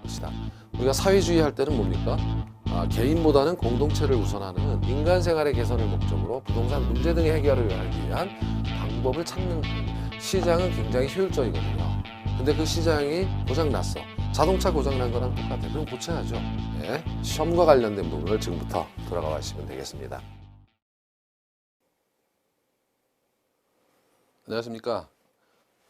것이다. 우리가 사회주의 할 때는 뭡니까? 개인보다는 공동체를 우선하는 인간 생활의 개선을 목적으로 부동산 문제 등의 해결을 하기 위한 방법을 찾는 시장은 굉장히 효율적이거든요. 근데 그 시장이 고장났어. 자동차 고장난 거랑 똑같아. 그럼 고쳐야죠. 네. 시험과 관련된 부분을 지금부터 들어가 보시면 되겠습니다. 안녕하십니까.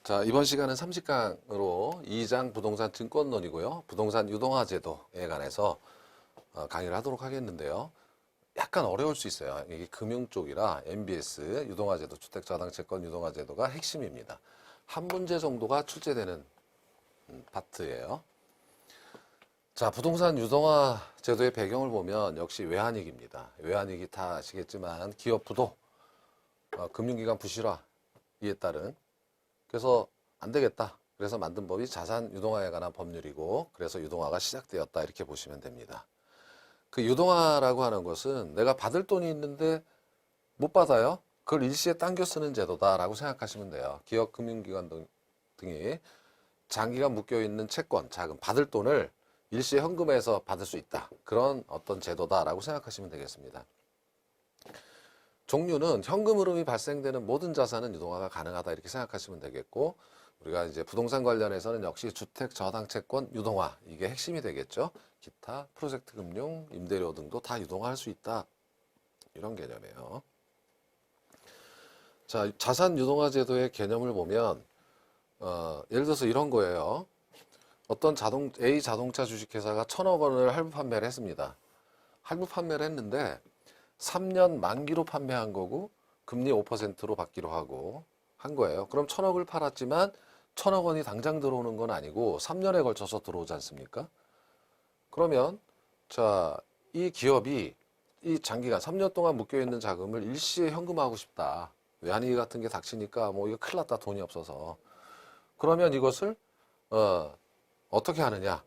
자, 이번 시간은 30강으로 2장 부동산 증권론이고요. 부동산 유동화 제도에 관해서 강의를 하도록 하겠는데요. 약간 어려울 수 있어요. 이게 금융 쪽이라 MBS 유동화 제도, 주택저당 채권 유동화 제도가 핵심입니다. 한 문제 정도가 출제되는 파트예요. 자, 부동산 유동화 제도의 배경을 보면 역시 외환위기입니다. 외환위기 다 아시겠지만 기업 부도, 금융기관 부실화에 따른 그래서 안 되겠다. 그래서 만든 법이 자산 유동화에 관한 법률이고 그래서 유동화가 시작되었다 이렇게 보시면 됩니다. 그 유동화라고 하는 것은 내가 받을 돈이 있는데 못 받아요. 그걸 일시에 당겨 쓰는 제도다라고 생각하시면 돼요. 기업 금융기관 등이 장기간 묶여있는 채권, 자금, 받을 돈을 일시에 현금에서 받을 수 있다. 그런 어떤 제도다라고 생각하시면 되겠습니다. 종류는 현금 흐름이 발생되는 모든 자산은 유동화가 가능하다 이렇게 생각하시면 되겠고 우리가 이제 부동산 관련해서는 역시 주택 저당 채권 유동화 이게 핵심이 되겠죠. 기타 프로젝트 금융 임대료 등도 다 유동화할 수 있다 이런 개념이에요. 자, 자산 유동화 제도의 개념을 보면 예를 들어서 이런 거예요. 어떤 A 자동차 주식회사가 1,000억 원을 할부 판매를 했습니다. 할부 판매를 했는데 3년 만기로 판매한 거고 금리 5%로 받기로 하고 한 거예요. 그럼 1,000억을 팔았지만 1,000억 원이 당장 들어오는 건 아니고 3년에 걸쳐서 들어오지 않습니까? 그러면 자, 이 기업이 이 장기간 3년 동안 묶여있는 자금을 일시에 현금화하고 싶다. 외환위기 같은 게 닥치니까 뭐 이거 큰일 났다 돈이 없어서. 그러면 이것을 어떻게 하느냐?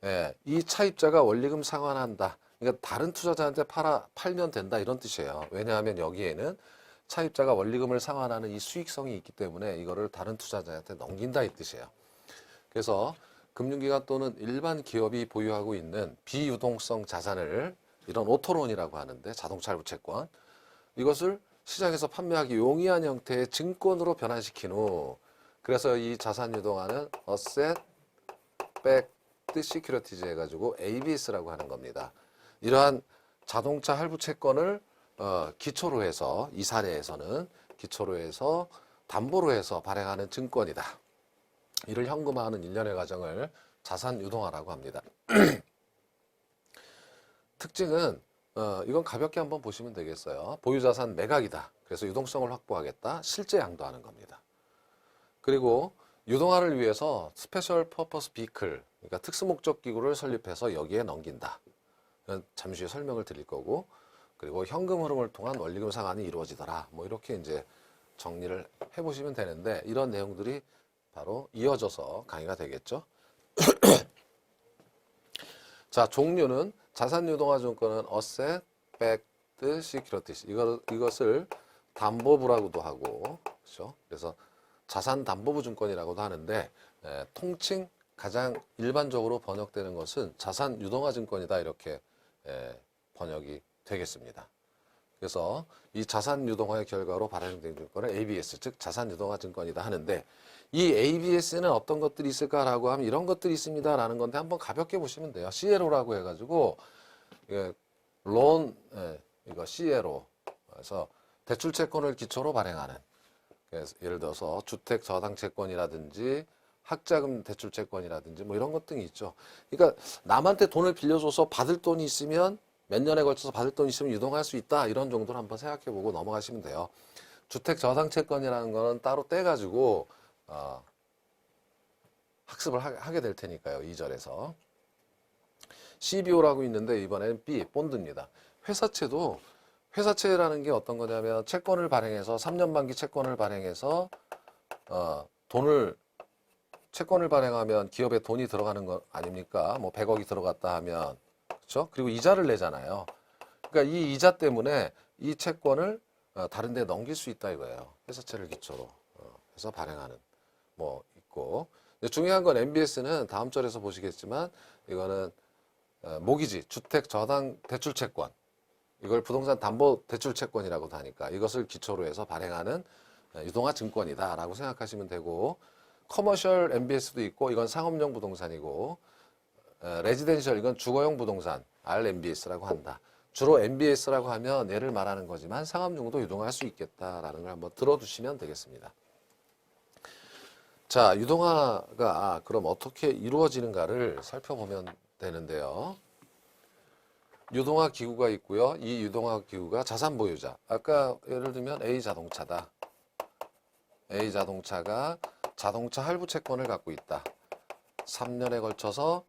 예, 이 차입자가 원리금 상환한다. 그러니까 다른 투자자한테 팔면 된다 이런 뜻이에요. 왜냐하면 여기에는 차입자가 원리금을 상환하는 이 수익성이 있기 때문에 이거를 다른 투자자한테 넘긴다 이 뜻이에요. 그래서 금융기관 또는 일반 기업이 보유하고 있는 비유동성 자산을 이런 오토론이라고 하는데 자동차 할부 채권 이것을 시장에서 판매하기 용이한 형태의 증권으로 변환시킨 후 그래서 이 자산 유동화는 어셋 백드 시큐리티즈 해가지고 ABS라고 하는 겁니다. 이러한 자동차 할부 채권을 기초로 해서 이 사례에서는 기초로 해서 담보로 해서 발행하는 증권이다. 이를 현금화하는 일련의 과정을 자산 유동화라고 합니다. 특징은 이건 가볍게 한번 보시면 되겠어요. 보유자산 매각이다. 그래서 유동성을 확보하겠다. 실제 양도하는 겁니다. 그리고 유동화를 위해서 스페셜 퍼포스 비클, 그러니까 특수목적 기구를 설립해서 여기에 넘긴다. 잠시 후에 설명을 드릴 거고, 그리고 현금 흐름을 통한 원리금 상환이 이루어지더라. 뭐 이렇게 이제 정리를 해보시면 되는데 이런 내용들이 바로 이어져서 강의가 되겠죠. 자, 종류는 자산 유동화 증권은 어셋 백드 시큐리티스 이것을 담보부라고도 하고 그렇죠. 그래서 자산 담보부 증권이라고도 하는데 통칭 가장 일반적으로 번역되는 것은 자산 유동화 증권이다 이렇게 번역이 되겠습니다. 그래서 이 자산 유동화의 결과로 발행된 증권을 ABS 즉 자산 유동화 증권이다 하는데 이 ABS는 어떤 것들이 있을까라고 하면 이런 것들이 있습니다라는 건데 한번 가볍게 보시면 돼요. CLO라고 해가지고 론 이거 CLO 그래서 대출 채권을 기초로 발행하는 그래서 예를 들어서 주택 저당 채권이라든지 학자금 대출 채권이라든지 뭐 이런 것 등이 있죠. 그러니까 남한테 돈을 빌려줘서 받을 돈이 있으면 몇 년에 걸쳐서 받을 돈이 있으면 유동할 수 있다 이런 정도로 한번 생각해보고 넘어가시면 돼요. 주택 저당 채권이라는 거는 따로 떼가지고 학습을 하게 될 테니까요. 2절에서 CBO라고 있는데 이번에는 B 본드입니다. 회사채도 회사채라는 게 어떤 거냐면 채권을 발행해서 3년 만기 채권을 발행해서 채권을 발행하면 기업에 돈이 들어가는 거 아닙니까? 뭐 100억이 들어갔다 하면 그렇죠? 그리고 이자를 내잖아요. 그러니까 이 이자 때문에 이 채권을 다른 데 넘길 수 있다 이거예요. 회사채를 기초로 해서 발행하는 뭐 있고 중요한 건 MBS는 다음 절에서 보시겠지만 이거는 모기지, 주택 저당 대출 채권, 이걸 부동산 담보 대출 채권이라고도 하니까 이것을 기초로 해서 발행하는 유동화 증권이다라고 생각하시면 되고, 커머셜 MBS도 있고 이건 상업용 부동산이고, 레지덴셜 이건 주거용 부동산 RMBS라고 한다. 주로 MBS라고 하면 얘를 말하는 거지만 상업용도 유동화할 수 있겠다라는 걸 한번 들어두시면 되겠습니다. 자, 유동화가 그럼 어떻게 이루어지는가를 살펴보면 되는데요. 유동화 기구가 있고요. 이 유동화 기구가 자산 보유자. 아까 예를 들면 A자동차다. A자동차가 자동차 할부 채권을 갖고 있다. 3년에 걸쳐서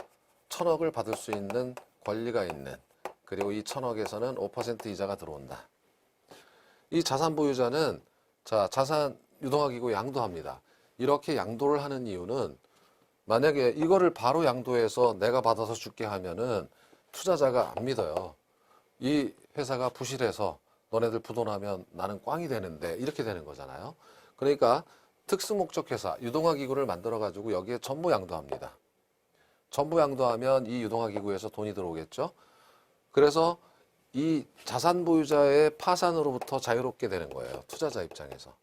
1,000억을 받을 수 있는 권리가 있는, 그리고 이 1,000억에서는 5% 이자가 들어온다. 이 자산 보유자는 자, 자산 유동화 기구 양도합니다. 이렇게 양도를 하는 이유는 만약에 이거를 바로 양도해서 내가 받아서 줄게 하면은 투자자가 안 믿어요. 이 회사가 부실해서 너네들 부도나면 나는 꽝이 되는데, 이렇게 되는 거잖아요. 그러니까 특수목적 회사 유동화 기구를 만들어 가지고 여기에 전부 양도합니다. 전부 양도하면 이 유동화 기구에서 돈이 들어오겠죠. 그래서 이 자산 보유자의 파산으로부터 자유롭게 되는 거예요. 투자자 입장에서.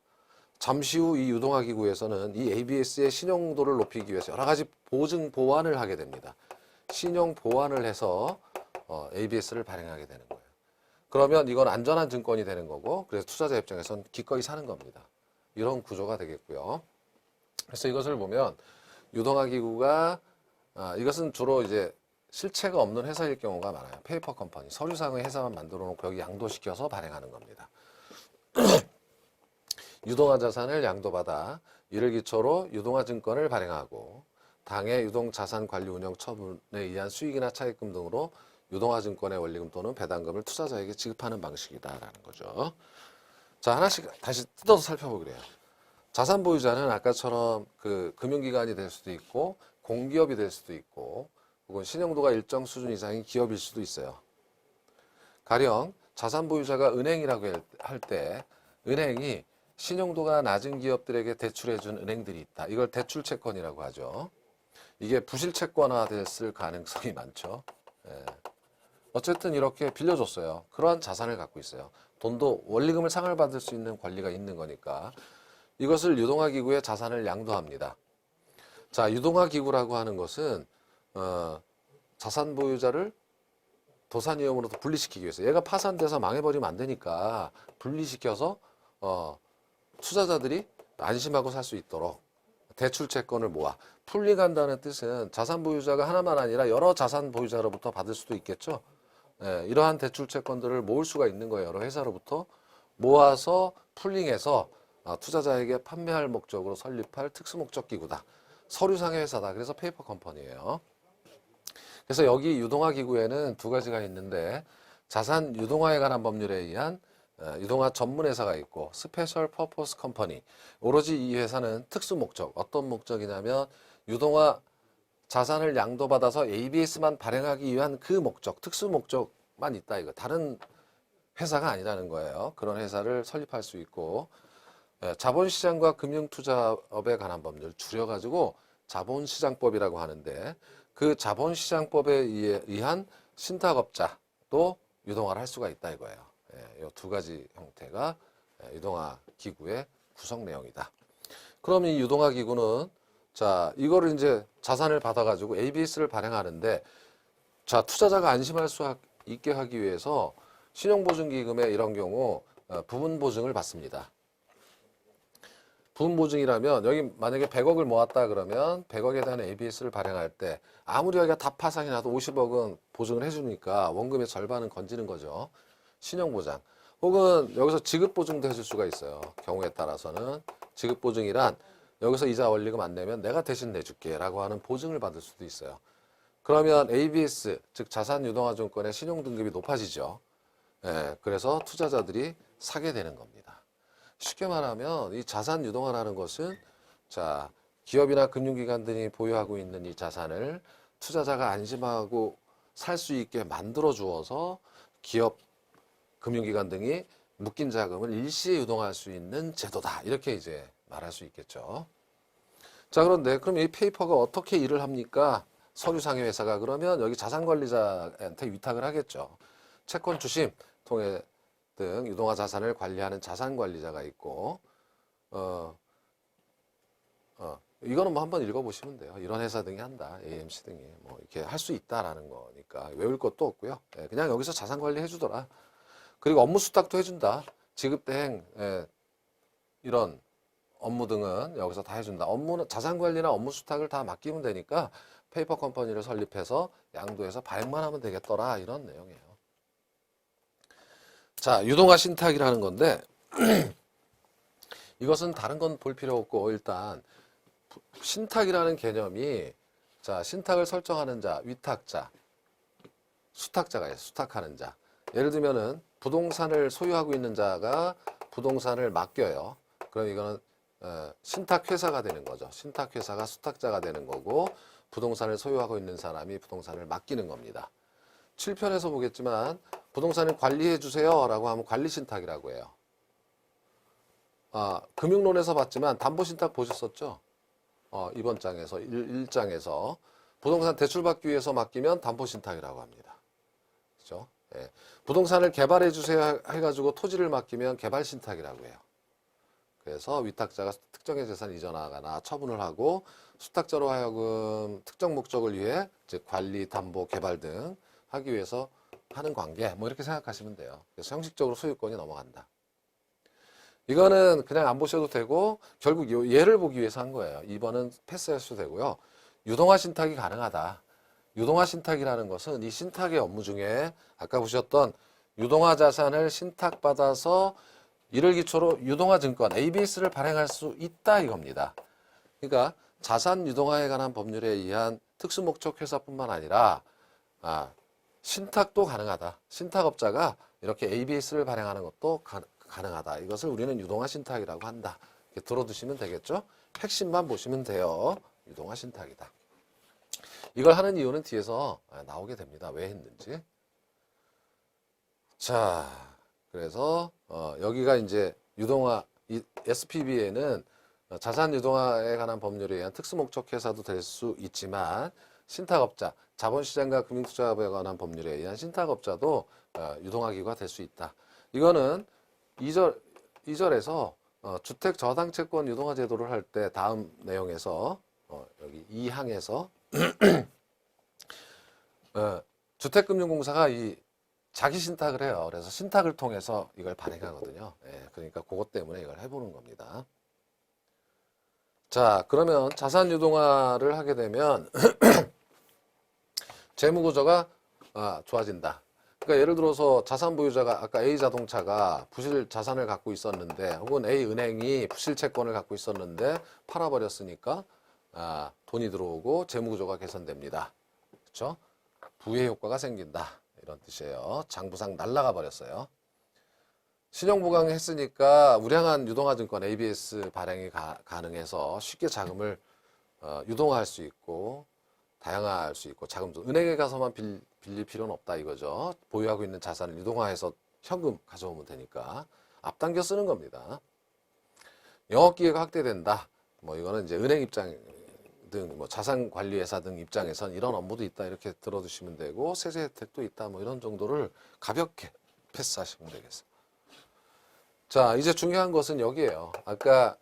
잠시 후 이 유동화 기구에서는 이 ABS의 신용도를 높이기 위해서 여러 가지 보증 보완을 하게 됩니다. 신용 보완을 해서 ABS를 발행하게 되는 거예요. 그러면 이건 안전한 증권이 되는 거고, 그래서 투자자 입장에서는 기꺼이 사는 겁니다. 이런 구조가 되겠고요. 그래서 이것을 보면 유동화 기구가 이것은 주로 이제 실체가 없는 회사일 경우가 많아요. 페이퍼 컴퍼니, 서류상의 회사만 만들어 놓고 여기 양도시켜서 발행하는 겁니다. 유동화 자산을 양도받아 이를 기초로 유동화 증권을 발행하고 당해 유동자산 관리 운영 처분에 의한 수익이나 차익금 등으로 유동화 증권의 원리금 또는 배당금을 투자자에게 지급하는 방식이다라는 거죠. 자, 하나씩 다시 뜯어서 살펴보기로 해요. 자산 보유자는 아까처럼 그 금융기관이 될 수도 있고 공기업이 될 수도 있고 혹은 신용도가 일정 수준 이상인 기업일 수도 있어요. 가령 자산 보유자가 은행이라고 할 때 은행이 신용도가 낮은 기업들에게 대출해준 은행들이 있다. 이걸 대출 채권이라고 하죠. 이게 부실 채권화 됐을 가능성이 많죠. 예. 어쨌든 이렇게 빌려줬어요. 그러한 자산을 갖고 있어요. 돈도 원리금을 상환받을 수 있는 권리가 있는 거니까 이것을 유동화기구의 자산을 양도합니다. 자, 유동화기구라고 하는 것은 자산 보유자를 도산위험으로부터 분리시키기 위해서, 얘가 파산돼서 망해버리면 안 되니까 분리시켜서 투자자들이 안심하고 살 수 있도록 대출 채권을 모아, 풀링한다는 뜻은 자산 보유자가 하나만 아니라 여러 자산 보유자로부터 받을 수도 있겠죠. 예, 이러한 대출 채권들을 모을 수가 있는 거예요. 여러 회사로부터 모아서 풀링해서 투자자에게 판매할 목적으로 설립할 특수목적 기구다. 서류상의 회사다. 그래서 페이퍼 컴퍼니예요. 그래서 여기 유동화 기구에는 두 가지가 있는데, 자산 유동화에 관한 법률에 의한 유동화 전문 회사가 있고 스페셜 퍼포스 컴퍼니. 오로지 이 회사는 특수 목적, 어떤 목적이냐면 유동화 자산을 양도받아서 ABS만 발행하기 위한 그 목적, 특수 목적만 있다 이거. 다른 회사가 아니라는 거예요. 그런 회사를 설립할 수 있고, 자본시장과 금융투자업에 관한 법률 줄여가지고 자본시장법이라고 하는데, 그 자본시장법에 의한 신탁업자도 유동화를 할 수가 있다 이거예요. 이 두 가지 형태가 유동화 기구의 구성 내용이다. 그럼 이 유동화 기구는 자, 이거를 이제 자산을 받아가지고 ABS를 발행하는데, 자, 투자자가 안심할 수 있게 하기 위해서 신용보증기금에 이런 경우 부분 보증을 받습니다. 부분 보증이라면 여기 만약에 100억을 모았다 그러면 100억에 대한 ABS를 발행할 때 아무리 여기가 다 파산이 나도 50억은 보증을 해주니까 원금의 절반은 건지는 거죠. 신용보장. 혹은 여기서 지급보증도 해줄 수가 있어요. 경우에 따라서는 지급보증이란 여기서 이자 원리금 안 내면 내가 대신 내줄게 라고 하는 보증을 받을 수도 있어요. 그러면 ABS, 즉 자산유동화증권의 신용등급이 높아지죠. 예, 그래서 투자자들이 사게 되는 겁니다. 쉽게 말하면 이 자산유동화라는 것은 자, 기업이나 금융기관들이 보유하고 있는 이 자산을 투자자가 안심하고 살 수 있게 만들어 주어서 기업, 금융기관 등이 묶인 자금을 일시에 유동할 수 있는 제도다. 이렇게 이제 말할 수 있겠죠. 자, 그런데 그럼 이 페이퍼가 어떻게 일을 합니까? 서류상의 회사가 그러면 여기 자산관리자한테 위탁을 하겠죠. 채권 주심, 통해 등 유동화 자산을 관리하는 자산관리자가 있고, 어, 이거는 뭐 한번 읽어보시면 돼요. 이런 회사 등이 한다. AMC 등이 뭐 이렇게 할 수 있다라는 거니까 외울 것도 없고요. 예, 그냥 여기서 자산관리 해주더라. 그리고 업무 수탁도 해준다. 지급대행 이런 업무 등은 여기서 다 해준다. 업무는 자산관리나 업무 수탁을 다 맡기면 되니까 페이퍼 컴퍼니를 설립해서 양도해서 발행만 하면 되겠더라. 이런 내용이에요. 자, 유동화 신탁이라는 건데 이것은 다른 건 볼 필요 없고 일단 신탁이라는 개념이 자, 신탁을 설정하는 자, 위탁자, 수탁자가 있어요. 수탁하는 자. 예를 들면은 부동산을 소유하고 있는 자가 부동산을 맡겨요. 그럼 이거는 신탁회사가 되는 거죠. 신탁회사가 수탁자가 되는 거고 부동산을 소유하고 있는 사람이 부동산을 맡기는 겁니다. 7편에서 보겠지만 부동산을 관리해 주세요 라고 하면 관리신탁이라고 해요. 금융론에서 봤지만 담보신탁 보셨었죠? 이번 장에서 1장에서 부동산 대출받기 위해서 맡기면 담보신탁이라고 합니다. 그렇죠? 예. 부동산을 개발해 주세요 해가지고 토지를 맡기면 개발신탁이라고 해요. 그래서 위탁자가 특정의 재산을 이전하거나 처분을 하고 수탁자로 하여금 특정 목적을 위해 즉 관리, 담보, 개발 등 하기 위해서 하는 관계 뭐 이렇게 생각하시면 돼요. 그래서 형식적으로 소유권이 넘어간다. 이거는 그냥 안 보셔도 되고 결국 얘를 보기 위해서 한 거예요. 2번은 패스하셔도 되고요. 유동화 신탁이 가능하다. 유동화 신탁이라는 것은 이 신탁의 업무 중에 아까 보셨던 유동화 자산을 신탁받아서 이를 기초로 유동화 증권 ABS를 발행할 수 있다 이겁니다. 그러니까 자산 유동화에 관한 법률에 의한 특수목적 회사뿐만 아니라 신탁도 가능하다. 신탁업자가 이렇게 ABS를 발행하는 것도 가능하다. 이것을 우리는 유동화 신탁이라고 한다. 이렇게 들어두시면 되겠죠? 핵심만 보시면 돼요. 유동화 신탁이다. 이걸 하는 이유는 뒤에서 나오게 됩니다. 왜 했는지. 자, 그래서 여기가 이제 유동화 SPB에는 자산 유동화에 관한 법률에 의한 특수목적 회사도 될 수 있지만 신탁업자, 자본시장과 금융투자에 관한 법률에 의한 신탁업자도 유동화기구가 될 수 있다. 이거는 2절에서 주택 저당채권 유동화 제도를 할 때 다음 내용에서 여기 2항에서 주택금융공사가 이 자기 신탁을 해요. 그래서 신탁을 통해서 이걸 발행하거든요. 예, 그러니까 그것 때문에 이걸 해보는 겁니다. 자, 그러면 자산 유동화를 하게 되면 재무구조가 좋아진다. 그러니까 예를 들어서 자산 보유자가 아까 A자동차가 부실 자산을 갖고 있었는데 혹은 A은행이 부실 채권을 갖고 있었는데 팔아버렸으니까 돈이 들어오고 재무구조가 개선됩니다. 그렇죠? 부의 효과가 생긴다. 이런 뜻이에요. 장부상 날라가 버렸어요. 신용보강했으니까 우량한 유동화증권 ABS 발행이 가능해서 쉽게 자금을 유동화할 수 있고 다양화할 수 있고 자금도 은행에 가서만 빌릴 필요는 없다 이거죠. 보유하고 있는 자산을 유동화해서 현금 가져오면 되니까 앞당겨 쓰는 겁니다. 영업기회가 확대된다. 뭐 이거는 이제 은행 입장 등 뭐 자산관리회사 등 입장에선 이런 업무도 있다 이렇게 들어두시면 되고 세제 혜택도 있다 뭐 이런 정도를 가볍게 패스하시면 되겠어요. 자, 이제 중요한 것은 여기에요. 아까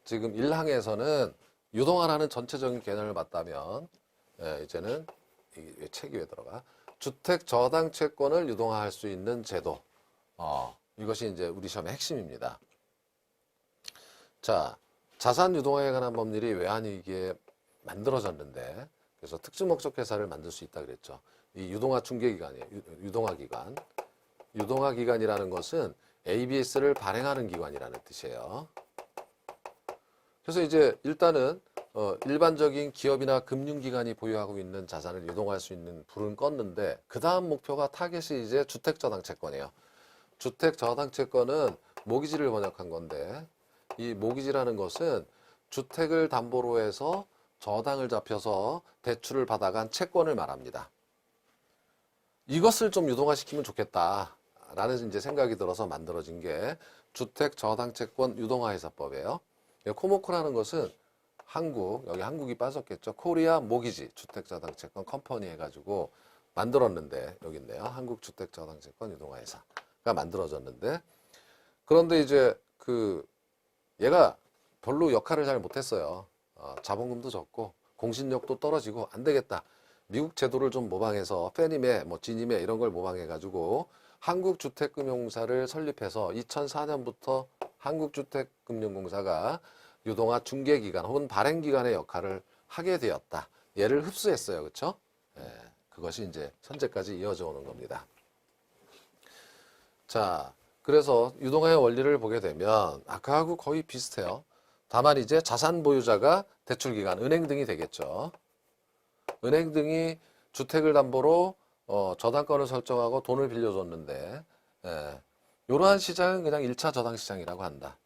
지금 1항에서는 유동화라는 전체적인 개념을 봤다면 이제는 이 책이 왜 들어가? 주택 저당 채권을 유동화할 수 있는 제도. 이것이 이제 우리 시험의 핵심입니다. 자, 자산 유동화에 관한 법률이 외환위기에 만들어졌는데 그래서 특수목적 회사를 만들 수 있다 그랬죠. 이 유동화 중개기관이에요. 유동화기관. 유동화기관이라는 것은 ABS를 발행하는 기관이라는 뜻이에요. 그래서 이제 일단은 일반적인 기업이나 금융기관이 보유하고 있는 자산을 유동화할 수 있는 불은 껐는데 그 다음 목표가 타겟이 이제 주택저당채권이에요. 주택저당채권은 모기지를 번역한 건데 이 모기지라는 것은 주택을 담보로 해서 저당을 잡혀서 대출을 받아간 채권을 말합니다. 이것을 좀 유동화시키면 좋겠다라는 이제 생각이 들어서 만들어진 게 주택저당채권 유동화회사법이에요. 코모코라는 것은 여기 한국이 빠졌겠죠. 코리아 모기지 주택저당채권 컴퍼니 해가지고 만들었는데, 여기 있네요. 한국주택저당채권 유동화회사가 만들어졌는데, 그런데 이제 얘가 별로 역할을 잘 못했어요. 자본금도 적고 공신력도 떨어지고 안 되겠다. 미국 제도를 좀 모방해서 페니메, 지니메 이런 걸 모방해가지고 한국주택금융공사를 설립해서 2004년부터 한국주택금융공사가 유동화 중개기관 혹은 발행기관의 역할을 하게 되었다. 얘를 흡수했어요. 그렇죠? 그것이 이제 현재까지 이어져 오는 겁니다. 자, 그래서 유동화의 원리를 보게 되면 아까하고 거의 비슷해요. 다만 이제 자산 보유자가 대출기관, 은행 등이 되겠죠. 은행 등이 주택을 담보로 저당권을 설정하고 돈을 빌려줬는데, 이러한 시장은 그냥 1차 저당시장이라고 한다.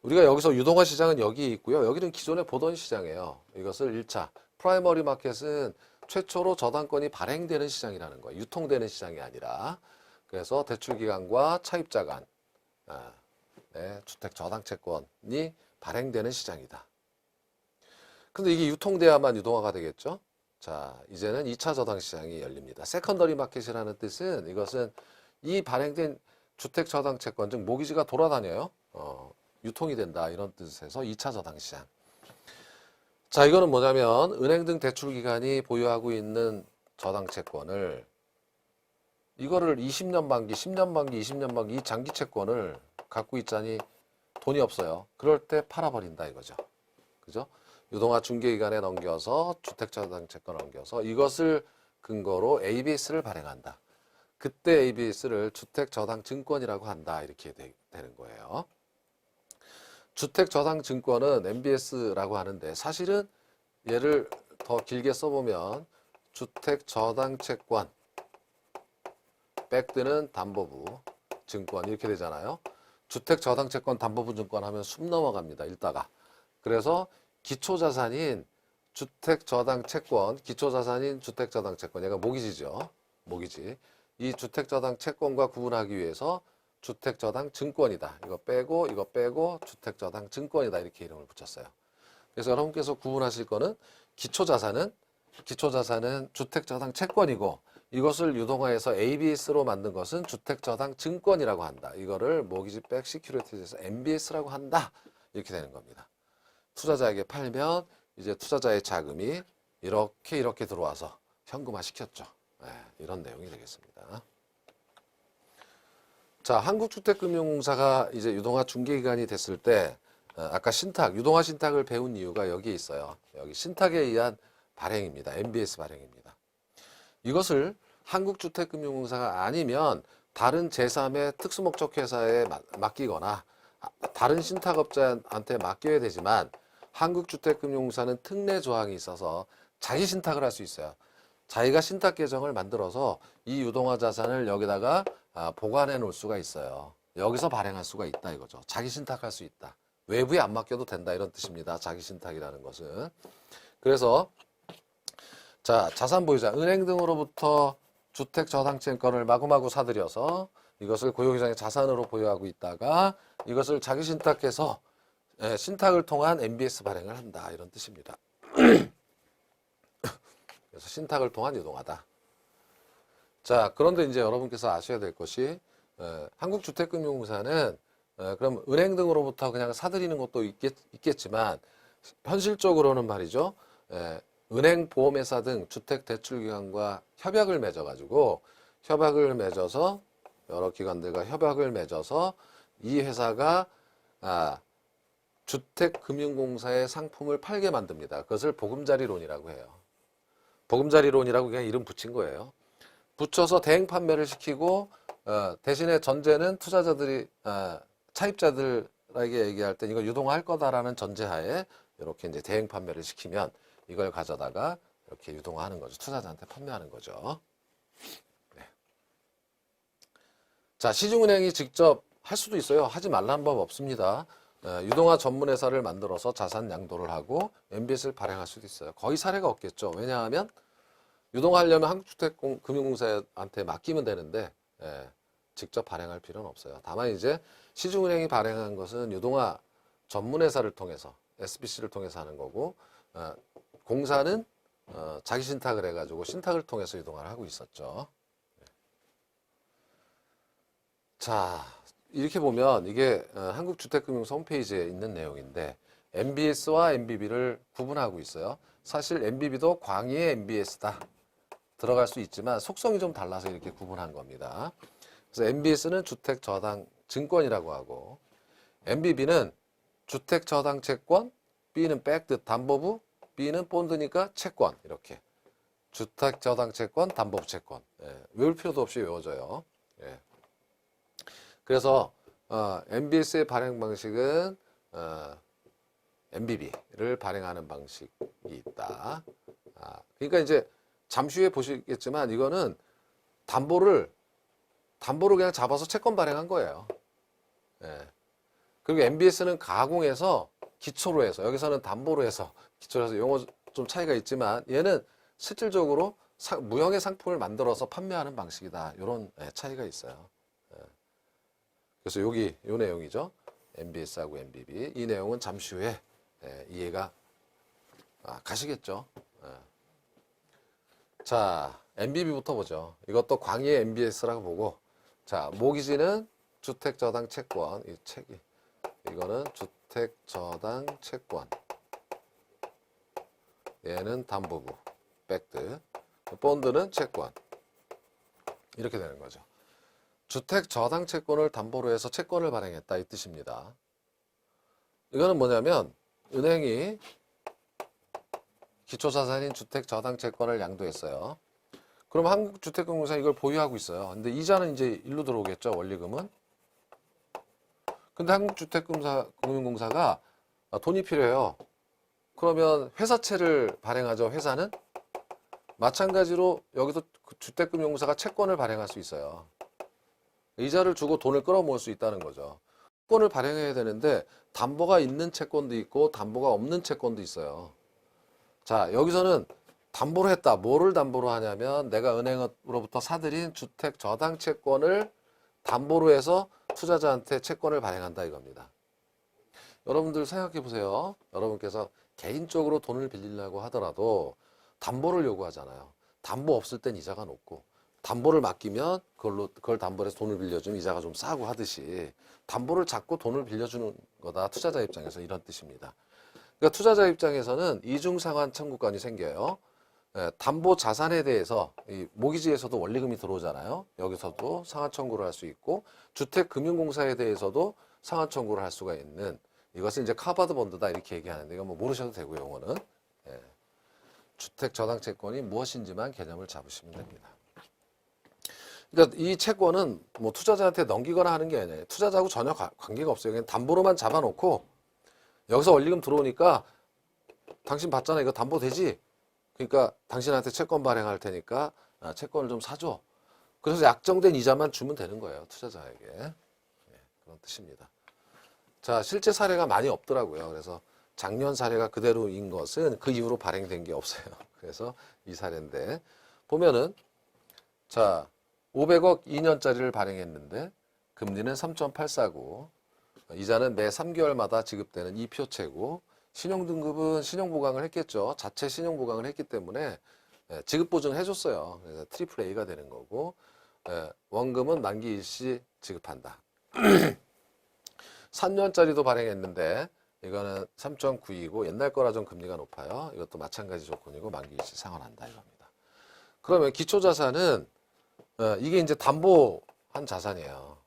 우리가 여기서 유동화 시장은 여기 있고요. 여기는 기존에 보던 시장이에요. 이것을 1차 프라이머리 마켓은 최초로 저당권이 발행되는 시장이라는 거예요. 유통되는 시장이 아니라. 그래서 대출기관과 차입자 간 주택 저당채권이 발행되는 시장이다. 근데 이게 유통돼야만 유동화가 되겠죠. 자, 이제는 2차 저당시장이 열립니다. 세컨더리 마켓이라는 뜻은 이것은 이 발행된 주택 저당채권, 즉 모기지가 돌아다녀요. 유통이 된다 이런 뜻에서 2차 저당시장. 자, 이거는 뭐냐면 은행 등 대출기관이 보유하고 있는 저당채권을 이거를 20년 만기, 10년 만기, 20년 만기 이 장기 채권을 갖고 있자니 돈이 없어요. 그럴 때 팔아버린다 이거죠. 그죠? 유동화 중개기관에 넘겨서 주택저당채권 넘겨서 이것을 근거로 ABS를 발행한다. 그때 ABS를 주택저당증권이라고 한다. 이렇게 되는 거예요. 주택저당증권은 MBS라고 하는데 사실은 얘를 더 길게 써보면 주택저당채권 백드는 담보부 증권 이렇게 되잖아요. 주택저당채권 담보부 증권 하면 숨 넘어갑니다. 읽다가. 그래서 기초자산인 주택저당채권, 기초자산인 주택저당채권, 얘가 모기지죠. 모기지. 이 주택저당채권과 구분하기 위해서 주택저당증권이다. 이거 빼고 주택저당증권이다. 이렇게 이름을 붙였어요. 그래서 여러분께서 구분하실 거는 기초자산은 주택저당채권이고 이것을 유동화해서 ABS로 만든 것은 주택저당증권이라고 한다. 이거를 모기지 백 시큐리티즈에서 MBS라고 한다. 이렇게 되는 겁니다. 투자자에게 팔면 이제 투자자의 자금이 이렇게 들어와서 현금화 시켰죠. 이런 내용이 되겠습니다. 자, 한국주택금융공사가 이제 유동화 중개기관이 됐을 때 아까 유동화 신탁을 배운 이유가 여기에 있어요. 여기 신탁에 의한 발행입니다. MBS 발행입니다. 이것을 한국주택금융공사가 아니면 다른 제3의 특수목적회사에 맡기거나 다른 신탁업자한테 맡겨야 되지만 한국주택금융공사는 특례 조항이 있어서 자기 신탁을 할 수 있어요. 자기가 신탁 계정을 만들어서 이 유동화 자산을 여기다가 보관해 놓을 수가 있어요. 여기서 발행할 수가 있다 이거죠. 자기 신탁할 수 있다. 외부에 안 맡겨도 된다 이런 뜻입니다. 자기 신탁이라는 것은. 그래서 자, 자산 보유자, 은행 등으로부터 주택 저당채권을 마구마구 사들여서 이것을 고유계정의 자산으로 보유하고 있다가 이것을 자기 신탁해서 신탁을 통한 MBS 발행을 한다 이런 뜻입니다. 그래서 신탁을 통한 유동화다. 자, 그런데 이제 여러분께서 아셔야 될 것이 한국주택금융공사는 그럼 은행 등으로부터 그냥 사들이는 것도 있겠지만 현실적으로는 말이죠. 은행, 보험회사 등 주택대출기관과 협약을 맺어가지고 여러 기관들과 협약을 맺어서 이 회사가 주택금융공사의 상품을 팔게 만듭니다. 그것을 보금자리론이라고 해요. 보금자리론이라고 그냥 이름 붙인 거예요. 붙여서 대행 판매를 시키고 대신에 전제는 투자자들이 차입자들에게 얘기할 때 이거 유동화할 거다라는 전제하에 이렇게 이제 대행 판매를 시키면 이걸 가져다가 이렇게 유동화하는 거죠. 투자자한테 판매하는 거죠. 네. 자, 시중은행이 직접 할 수도 있어요. 하지 말라는 법 없습니다. 유동화 전문회사를 만들어서 자산 양도를 하고 MBS를 발행할 수도 있어요. 거의 사례가 없겠죠. 왜냐하면 유동화하려면 한국주택금융공사한테 맡기면 되는데 직접 발행할 필요는 없어요. 다만 이제 시중은행이 발행한 것은 유동화 전문회사를 통해서 SBC를 통해서 하는 거고, 공사는 자기 신탁을 해가지고 신탁을 통해서 이동을 하고 있었죠. 자, 이렇게 보면 이게 한국주택금융사 홈페이지에 있는 내용인데 MBS와 MBB를 구분하고 있어요. 사실 MBB도 광의의 MBS다 들어갈 수 있지만 속성이 좀 달라서 이렇게 구분한 겁니다. 그래서 MBS는 주택저당증권이라고 하고 MBB는 주택저당채권, B는 백드 담보부, B는 본드니까 채권 이렇게 주택저당채권, 담보부채권 외울 필요도 없이 외워져요. 그래서 MBS의 발행 방식은 MBB를 발행하는 방식이 있다. 그러니까 이제 잠시 후에 보시겠지만 이거는 담보를 그냥 잡아서 채권 발행한 거예요. 그리고 MBS는 가공해서 기초로 해서 여기서는 담보로 해서 기초로 해서 용어 좀 차이가 있지만 얘는 실질적으로 무형의 상품을 만들어서 판매하는 방식이다. 이런 차이가 있어요. 그래서 요 내용이죠. MBS하고 MBB. 이 내용은 잠시 후에 이해가 가시겠죠. 자, MBB부터 보죠. 이것도 광의의 MBS라고 보고, 자, 모기지는 주택저당채권, 이거는 주택저당채권. 얘는 담보부, 백드. 본드는 채권. 이렇게 되는 거죠. 주택저당채권을 담보로 해서 채권을 발행했다 이 뜻입니다. 이거는 뭐냐면 은행이 기초자산인 주택저당채권을 양도했어요. 그럼 한국주택금융사 이걸 보유하고 있어요. 근데 이자는 이제 일로 들어오겠죠, 원리금은. 근데 한국주택금융공사가 돈이 필요해요. 그러면 회사채를 발행하죠, 회사는. 마찬가지로 여기도 주택금융공사가 채권을 발행할 수 있어요. 이자를 주고 돈을 끌어모을 수 있다는 거죠. 채권을 발행해야 되는데 담보가 있는 채권도 있고 담보가 없는 채권도 있어요. 자, 여기서는 담보로 했다. 뭐를 담보로 하냐면 내가 은행으로부터 사들인 주택저당채권을 담보로 해서 투자자한테 채권을 발행한다 이겁니다. 여러분들 생각해 보세요. 여러분께서 개인적으로 돈을 빌리려고 하더라도 담보를 요구하잖아요. 담보 없을 땐 이자가 높고 담보를 맡기면 그걸 담보로 해서 돈을 빌려주면 이자가 좀 싸고 하듯이 담보를 잡고 돈을 빌려주는 거다. 투자자 입장에서 이런 뜻입니다. 그러니까 투자자 입장에서는 이중상환 청구권이 생겨요. 담보 자산에 대해서 이 모기지에서도 원리금이 들어오잖아요. 여기서도 상환 청구를 할 수 있고 주택금융공사에 대해서도 상환 청구를 할 수가 있는 이것을 이제 카바드 본드다 이렇게 얘기하는데 이거 뭐 모르셔도 되고 용어는 주택저당채권이 무엇인지만 개념을 잡으시면 됩니다. 그러니까 이 채권은 뭐 투자자한테 넘기거나 하는 게 아니에요. 투자자하고 전혀 관계가 없어요. 그냥 담보로만 잡아놓고 여기서 원리금 들어오니까 당신 받잖아. 이거 담보 되지? 그러니까 당신한테 채권 발행할 테니까 채권을 좀 사줘. 그래서 약정된 이자만 주면 되는 거예요. 투자자에게. 그런 뜻입니다. 자, 실제 사례가 많이 없더라고요. 그래서 작년 사례가 그대로인 것은 그 이후로 발행된 게 없어요. 그래서 이 사례인데 보면은 자 500억 2년짜리를 발행했는데 금리는 3.849 이자는 매 3개월마다 지급되는 2표채고 신용등급은 신용보강을 했겠죠. 자체 신용보강을 했기 때문에 지급보증을 해줬어요. 그래서 트리플 A가 되는 거고 원금은 만기 일시 지급한다. 3년짜리도 발행했는데 이거는 3.92이고 옛날 거라 좀 금리가 높아요. 이것도 마찬가지 조건이고 만기 일시 상환한다 이겁니다. 그러면 기초자산은 이게 이제 담보한 자산이에요.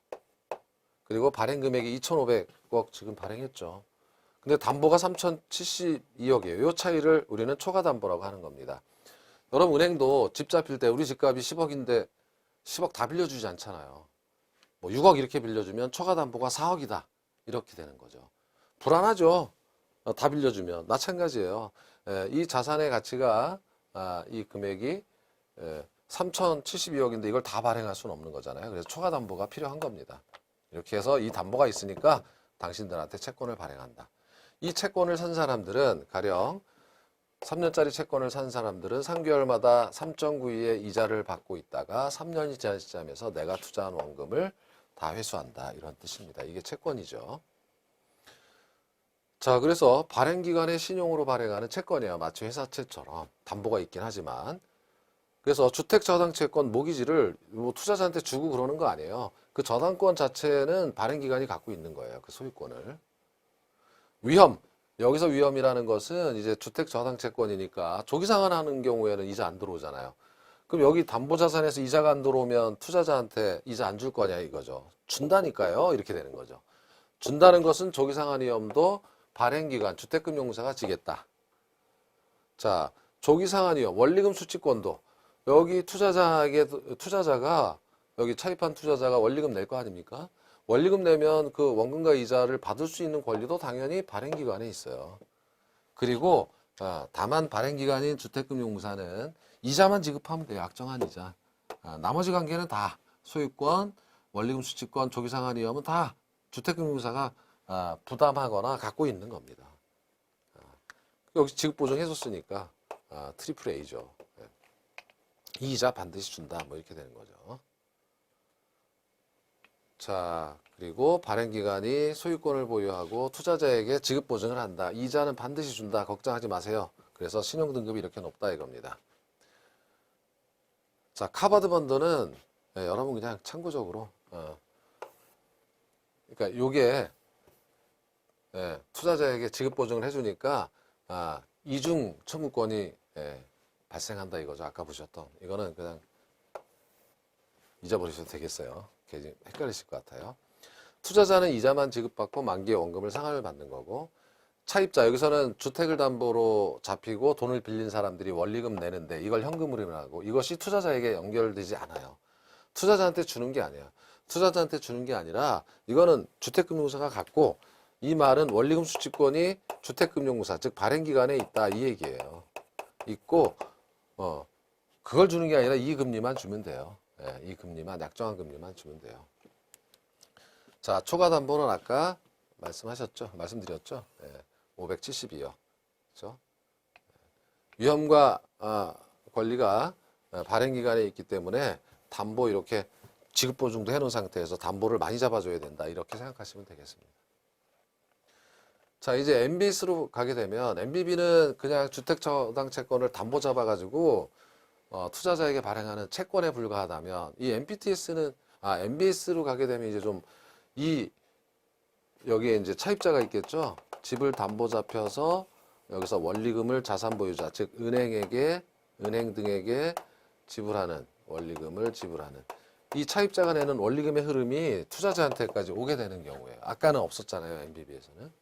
그리고 발행 금액이 2,500억 지금 발행했죠. 근데 담보가 3,072억이에요. 이 차이를 우리는 초과담보라고 하는 겁니다. 여러분 은행도 집 잡힐 때 우리 집값이 10억인데 10억 다 빌려주지 않잖아요. 뭐 6억 이렇게 빌려주면 초과담보가 4억이다. 이렇게 되는 거죠. 불안하죠. 다 빌려주면. 마찬가지예요. 이 자산의 가치가 이 금액이 3,072억인데 이걸 다 발행할 수는 없는 거잖아요. 그래서 초과담보가 필요한 겁니다. 이렇게 해서 이 담보가 있으니까 당신들한테 채권을 발행한다. 이 채권을 산 사람들은 가령 3년짜리 채권을 산 사람들은 3개월마다 3.92의 이자를 받고 있다가 3년이 지난 시점에서 내가 투자한 원금을 다 회수한다. 이런 뜻입니다. 이게 채권이죠. 자, 그래서 발행기관의 신용으로 발행하는 채권이야. 마치 회사채처럼 담보가 있긴 하지만. 그래서 주택저당채권 모기지를 뭐 투자자한테 주고 그러는 거 아니에요. 그 저당권 자체는 발행기관이 갖고 있는 거예요. 그 소유권을. 위험. 여기서 위험이라는 것은 이제 주택저당채권이니까 조기상환하는 경우에는 이자 안 들어오잖아요. 그럼 여기 담보자산에서 이자가 안 들어오면 투자자한테 이자 안 줄 거냐 이거죠. 준다니까요. 이렇게 되는 거죠. 준다는 것은 조기상환 위험도 발행기관, 주택금융공사가 지겠다. 자, 조기상환 위험, 원리금 수취권도 여기 투자자가 여기 차입한 투자자가 원리금 낼 거 아닙니까? 원리금 내면 그 원금과 이자를 받을 수 있는 권리도 당연히 발행기관에 있어요. 그리고 다만 발행기관인 주택금융공사는 이자만 지급하면 돼요. 약정한 이자. 나머지 관계는 다 소유권, 원리금 수취권, 조기상환 위험은 다 주택금융공사가 부담하거나 갖고 있는 겁니다. 여기 지급보증 해줬으니까 트리플 A죠. 이 이자 반드시 준다. 뭐 이렇게 되는 거죠. 자, 그리고 발행기관이 소유권을 보유하고 투자자에게 지급보증을 한다. 이자는 반드시 준다. 걱정하지 마세요. 그래서 신용등급이 이렇게 높다 이겁니다. 자, 카바드 번드는 여러분 그냥 참고적으로 그러니까 요게 투자자에게 지급보증을 해주니까 이중 청구권이 발생한다 이거죠. 아까 보셨던 이거는 그냥 잊어버리셔도 되겠어요. 괜히 헷갈리실 것 같아요. 투자자는 이자만 지급받고 만기에 원금을 상환을 받는 거고, 차입자 여기서는 주택을 담보로 잡히고 돈을 빌린 사람들이 원리금 내는데 이걸 현금으로 하고 이것이 투자자에게 연결되지 않아요. 투자자한테 주는 게 아니야. 투자자한테 주는 게 아니라 이거는 주택금융공사가 갖고, 이 말은 원리금 수취권이 주택금융공사 즉 발행기관에 있다 이 얘기예요. 있고 그걸 주는 게 아니라 이 금리만 주면 돼요. 이 금리만, 약정한 금리만 주면 돼요. 자, 초과담보는 아까 말씀드렸죠. 572요. 그렇죠? 위험과 권리가 발행기관에 있기 때문에 담보 이렇게 지급보증도 해놓은 상태에서 담보를 많이 잡아줘야 된다. 이렇게 생각하시면 되겠습니다. 자, 이제 MBS로 가게 되면 MBB는 그냥 주택저당채권을 담보 잡아가지고 투자자에게 발행하는 채권에 불과하다면, 이 MBS로 가게 되면 이제 좀 여기에 이제 차입자가 있겠죠. 집을 담보 잡혀서 여기서 원리금을 자산보유자 즉 은행 등에게 지불하는, 원리금을 지불하는 이 차입자가 내는 원리금의 흐름이 투자자한테까지 오게 되는 경우에요. 아까는 없었잖아요. MBB에서는.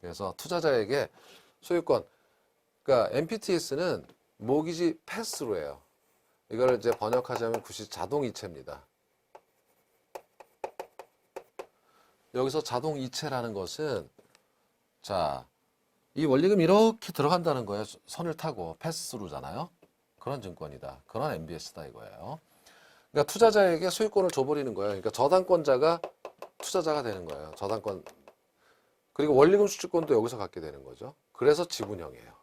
그래서 투자자에게 소유권, 그러니까 MPTS는 모기지 패스로예요. 이걸 이제 번역하자면 굿이 자동이체입니다. 여기서 자동이체라는 것은, 자, 이 원리금 이렇게 들어간다는 거예요. 선을 타고 패스스루잖아요. 그런 증권이다. 그런 MBS다 이거예요. 그러니까 투자자에게 소유권을 줘버리는 거예요. 그러니까 저당권자가 투자자가 되는 거예요. 저당권. 그리고 원리금 수취권도 여기서 갖게 되는 거죠. 그래서 지분형이에요.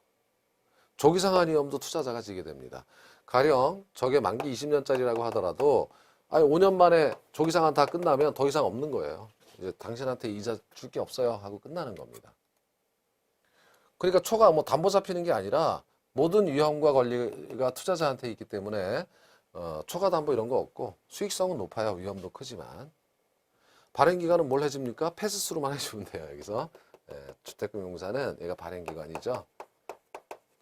조기상환 위험도 투자자가 지게 됩니다. 가령 저게 만기 20년짜리라고 하더라도 5년 만에 조기상환 다 끝나면 더 이상 없는 거예요. 이제 당신한테 이자 줄 게 없어요 하고 끝나는 겁니다. 그러니까 초과 뭐 담보 잡히는 게 아니라 모든 위험과 권리가 투자자한테 있기 때문에 초과 담보 이런 거 없고 수익성은 높아요. 위험도 크지만. 발행기관은 뭘 해줍니까? 패스스루만 해주면 돼요. 여기서 주택금융공사는 얘가 발행기관이죠.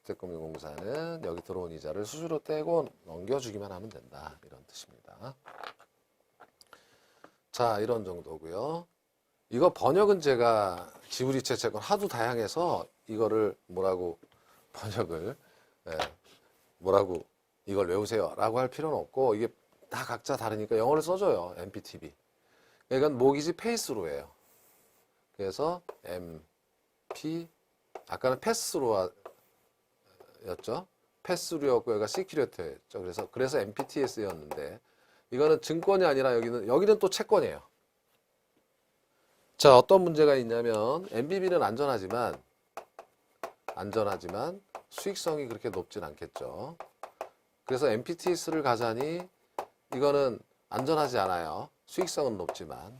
주택금융공사는 여기 들어온 이자를 수수료 떼고 넘겨주기만 하면 된다. 이런 뜻입니다. 자, 이런 정도고요. 이거 번역은 제가 지불이체 채권 하도 다양해서 이거를 뭐라고 이걸 외우세요 라고 할 필요는 없고, 이게 다 각자 다르니까 영어를 써줘요. MPTB. 이건 모기지 페이스로예요. 그래서 MP, 아까는 패스로였죠. 패스로였고 여기가 시큐리티였죠. 그래서 MPTS였는데 이거는 증권이 아니라 여기는 또 채권이에요. 자, 어떤 문제가 있냐면 MBB는 안전하지만 수익성이 그렇게 높진 않겠죠. 그래서 MPTS를 가자니 이거는 안전하지 않아요. 수익성은 높지만.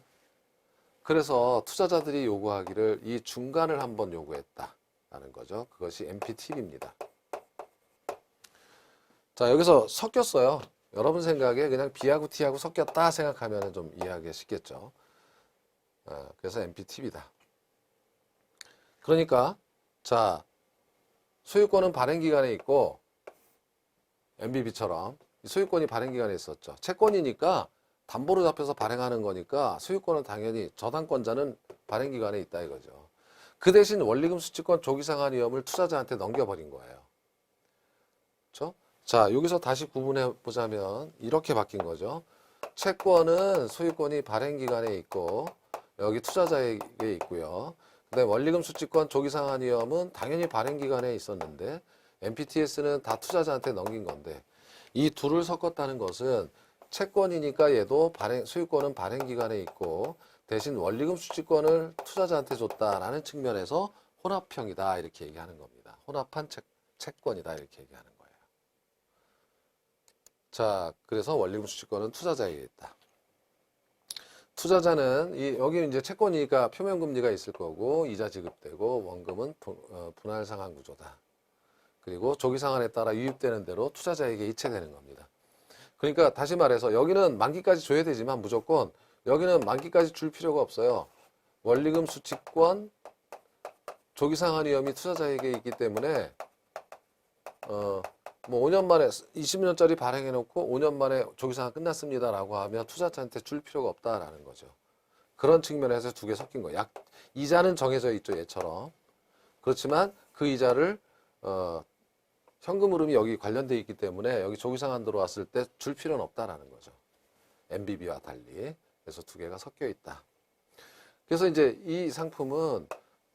그래서 투자자들이 요구하기를 이 중간을 한번 요구했다라는 거죠. 그것이 MPT입니다. 자, 여기서 섞였어요. 여러분 생각에 그냥 B하고 T하고 섞였다 생각하면 좀 이해하기 쉽겠죠. 그래서 MPT입니다. 그러니까 자, 소유권은 발행기간에 있고 MBB처럼 소유권이 발행기간에 있었죠. 채권이니까 담보로 잡혀서 발행하는 거니까 소유권은 당연히 저당권자는 발행기간에 있다 이거죠. 그 대신 원리금 수취권 조기상환 위험을 투자자한테 넘겨버린 거예요. 그렇죠? 자, 여기서 다시 구분해 보자면 이렇게 바뀐 거죠. 채권은 소유권이 발행기간에 있고 여기 투자자에게 있고요. 그다음에 원리금 수취권 조기상환 위험은 당연히 발행기간에 있었는데 MPTS는 다 투자자한테 넘긴 건데 이 둘을 섞었다는 것은 채권이니까 얘도 소유권은 발행기간에 있고 대신 원리금 수취권을 투자자한테 줬다라는 측면에서 혼합형이다 이렇게 얘기하는 겁니다. 혼합한 채권이다 이렇게 얘기하는 거예요. 자, 그래서 원리금 수취권은 투자자에게 있다. 투자자는 여기 이제 채권이니까 표면금리가 있을 거고 이자 지급되고 원금은 분할 상환 구조다. 그리고 조기 상환에 따라 유입되는 대로 투자자에게 이체되는 겁니다. 그러니까 다시 말해서 여기는 만기까지 줘야 되지만 무조건 여기는 만기까지 줄 필요가 없어요. 원리금 수취권 조기 상환 위험이 투자자에게 있기 때문에 뭐 5년 만에 20년짜리 발행해 놓고 5년 만에 조기 상환 끝났습니다라고 하면 투자자한테 줄 필요가 없다라는 거죠. 그런 측면에서 두 개 섞인 거예요. 이자는 정해져 있죠, 얘처럼. 그렇지만 그 이자를 현금 흐름이 여기 관련돼 있기 때문에 여기 조기 상환 들어왔을 때 줄 필요는 없다라는 거죠. MBB와 달리. 그래서 두 개가 섞여 있다. 그래서 이제 이 상품은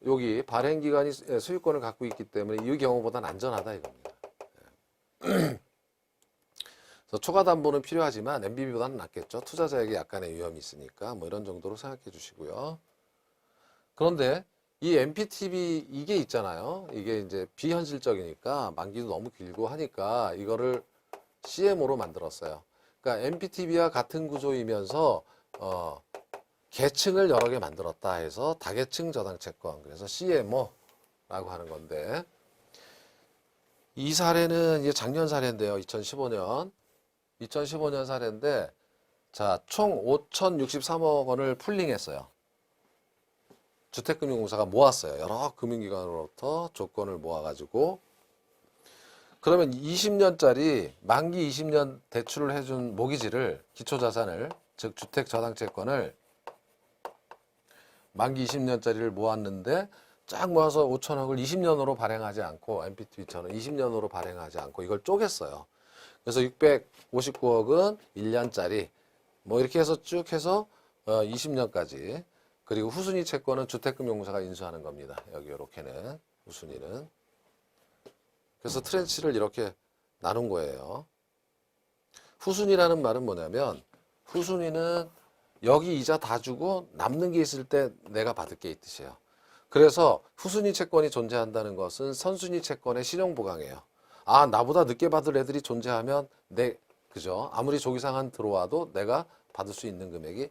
여기 발행 기간이 소유권을 갖고 있기 때문에 이 경우보다는 안전하다 이겁니다. 그래서 초과 담보는 필요하지만 MBB보다는 낫겠죠. 투자자에게 약간의 위험이 있으니까 뭐 이런 정도로 생각해 주시고요. 그런데 이 MPTB 이게 있잖아요. 이게 이제 비현실적이니까 만기도 너무 길고 하니까 이거를 CMO로 만들었어요. 그러니까 MPTB와 같은 구조이면서 계층을 여러 개 만들었다 해서 다계층 저당채권, 그래서 CMO라고 하는 건데 이 사례는 이게 작년 사례인데요. 2015년 사례인데 자, 총 5,063억 원을 풀링했어요. 주택금융공사가 모았어요. 여러 금융기관으로부터 조건을 모아가지고 그러면 20년짜리 만기 20년 대출을 해준 모기지를 기초자산을 즉 주택저당채권을 만기 20년짜리를 모았는데 쫙 모아서 5천억을 20년으로 발행하지 않고 MPT처럼 20년으로 발행하지 않고 이걸 쪼갰어요. 그래서 659억은 1년짜리 뭐 이렇게 해서 쭉 해서 20년까지 그리고 후순위 채권은 주택금융공사가 인수하는 겁니다. 여기 이렇게는 후순위는 그래서 트렌치를 이렇게 나눈 거예요. 후순위라는 말은 뭐냐면 후순위는 여기 이자 다 주고 남는 게 있을 때 내가 받을 게 있듯이에요. 그래서 후순위 채권이 존재한다는 것은 선순위 채권의 신용보강이에요. 아, 나보다 늦게 받을 애들이 존재하면 그죠? 아무리 조기상환 들어와도 내가 받을 수 있는 금액이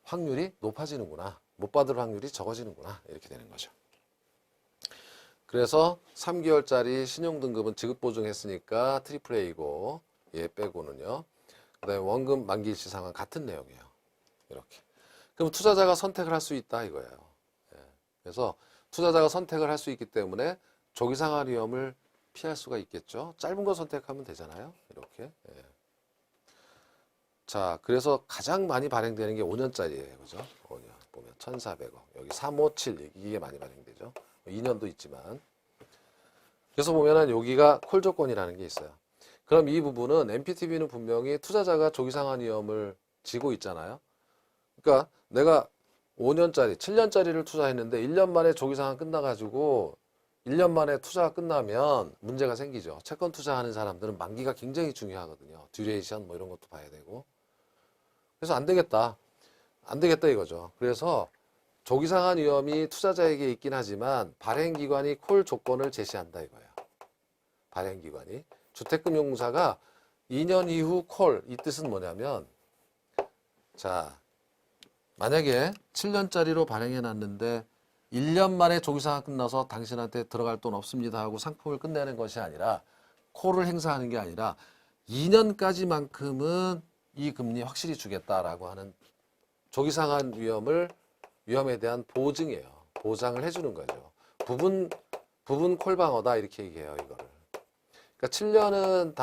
확률이 높아지는구나. 못 받을 확률이 적어지는구나. 이렇게 되는 거죠. 그래서 3개월짜리 신용등급은 지급보증했으니까 트리플 A고 얘 빼고는요. 그 다음에 원금 만기일시 상환 같은 내용이에요. 이렇게. 그럼 투자자가 선택을 할 수 있다 이거예요. 그래서 투자자가 선택을 할 수 있기 때문에 조기상환 위험을 피할 수가 있겠죠. 짧은 거 선택하면 되잖아요. 이렇게. 자, 그래서 가장 많이 발행되는 게 5년짜리예요. 그죠? 5년 보면 1,400억. 여기 357 이게 많이 발행되죠. 2년도 있지만. 그래서 보면은 여기가 콜 조건이라는 게 있어요. 그럼 이 부분은 MPTB는 분명히 투자자가 조기상환 위험을 지고 있잖아요. 그러니까 내가 5년짜리, 7년짜리를 투자했는데 1년 만에 조기상환 끝나가지고 1년 만에 투자가 끝나면 문제가 생기죠. 채권 투자하는 사람들은 만기가 굉장히 중요하거든요. 듀레이션 뭐 이런 것도 봐야 되고. 그래서 안 되겠다. 안 되겠다 이거죠. 그래서 조기상환 위험이 투자자에게 있긴 하지만 발행기관이 콜 조건을 제시한다 이거예요. 발행기관이. 주택금융공사가 2년 이후 콜, 이 뜻은 뭐냐면 자 만약에 7년짜리로 발행해 놨는데 1년 만에 조기상환 끝나서 당신한테 들어갈 돈 없습니다 하고 상품을 끝내는 것이 아니라 콜을 행사하는 게 아니라 2년까지만큼은 이 금리 확실히 주겠다라고 하는 조기상환 위험에 대한 보증이에요. 보장을 해주는 거죠. 부분 콜방어다 이렇게 얘기해요. 이거를. 그러니까 7년은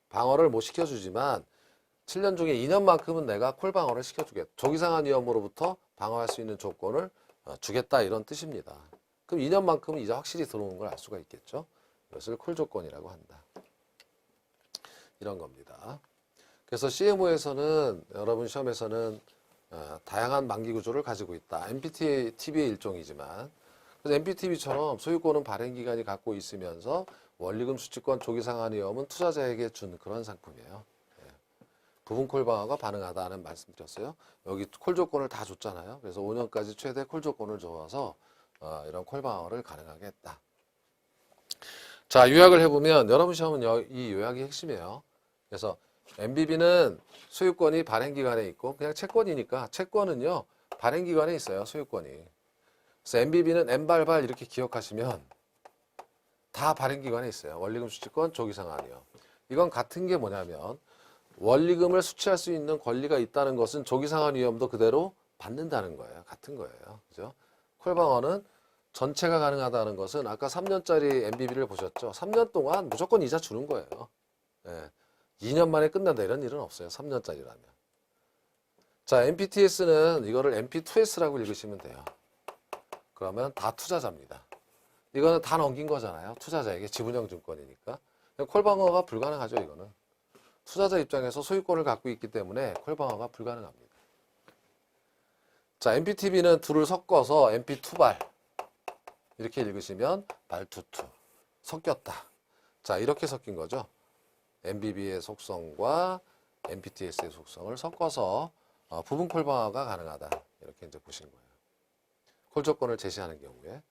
방어를 못 시켜주지만 7년 중에 2년만큼은 내가 콜 방어를 시켜주겠다. 조기상환 위험으로부터 방어할 수 있는 조건을 주겠다 이런 뜻입니다. 그럼 2년만큼은 이제 확실히 들어오는 걸 알 수가 있겠죠. 이것을 콜 조건이라고 한다. 이런 겁니다. 그래서 CMO에서는 여러분 시험에서는 다양한 만기 구조를 가지고 있다. MPTV의 일종이지만 그래서 MPTV처럼 소유권은 발행 기간이 갖고 있으면서 원리금 수취권 조기상환 위험은 투자자에게 준 그런 상품이에요. 부분 콜 방어가 가능하다는 말씀드렸어요. 여기 콜 조건을 다 줬잖아요. 그래서 5년까지 최대 콜 조건을 줘서 이런 콜 방어를 가능하게 했다. 자, 요약을 해보면 여러분 시험은 이 요약이 핵심이에요. 그래서 MBB는 소유권이 발행기간에 있고 그냥 채권이니까 채권은요 발행기간에 있어요. 소유권이. 그래서 MBB는 M발발 이렇게 기억하시면 다 발행기간에 있어요. 원리금 수취권 조기상환이요. 이건 같은 게 뭐냐면 원리금을 수취할 수 있는 권리가 있다는 것은 조기상환 위험도 그대로 받는다는 거예요. 같은 거예요. 그죠? 콜방어는 전체가 가능하다는 것은 아까 3년짜리 MBB를 보셨죠? 3년 동안 무조건 이자 주는 거예요. 예. 2년 만에 끝난다 이런 일은 없어요. 3년짜리라면. 자, MPTS는 이거를 MP2S라고 읽으시면 돼요. 그러면 다 투자자입니다. 이거는 다 넘긴 거잖아요. 투자자에게 지분형 증권이니까. 콜방어가 불가능하죠. 이거는. 투자자 입장에서 소유권을 갖고 있기 때문에 콜방어가 불가능합니다. 자, MPTV는 둘을 섞어서 MP2발 이렇게 읽으시면 발투투 섞였다. 자, 이렇게 섞인 거죠. MBB의 속성과 MPTS의 속성을 섞어서 부분 콜방어가 가능하다. 이렇게 이제 보신 거예요. 콜 조건을 제시하는 경우에.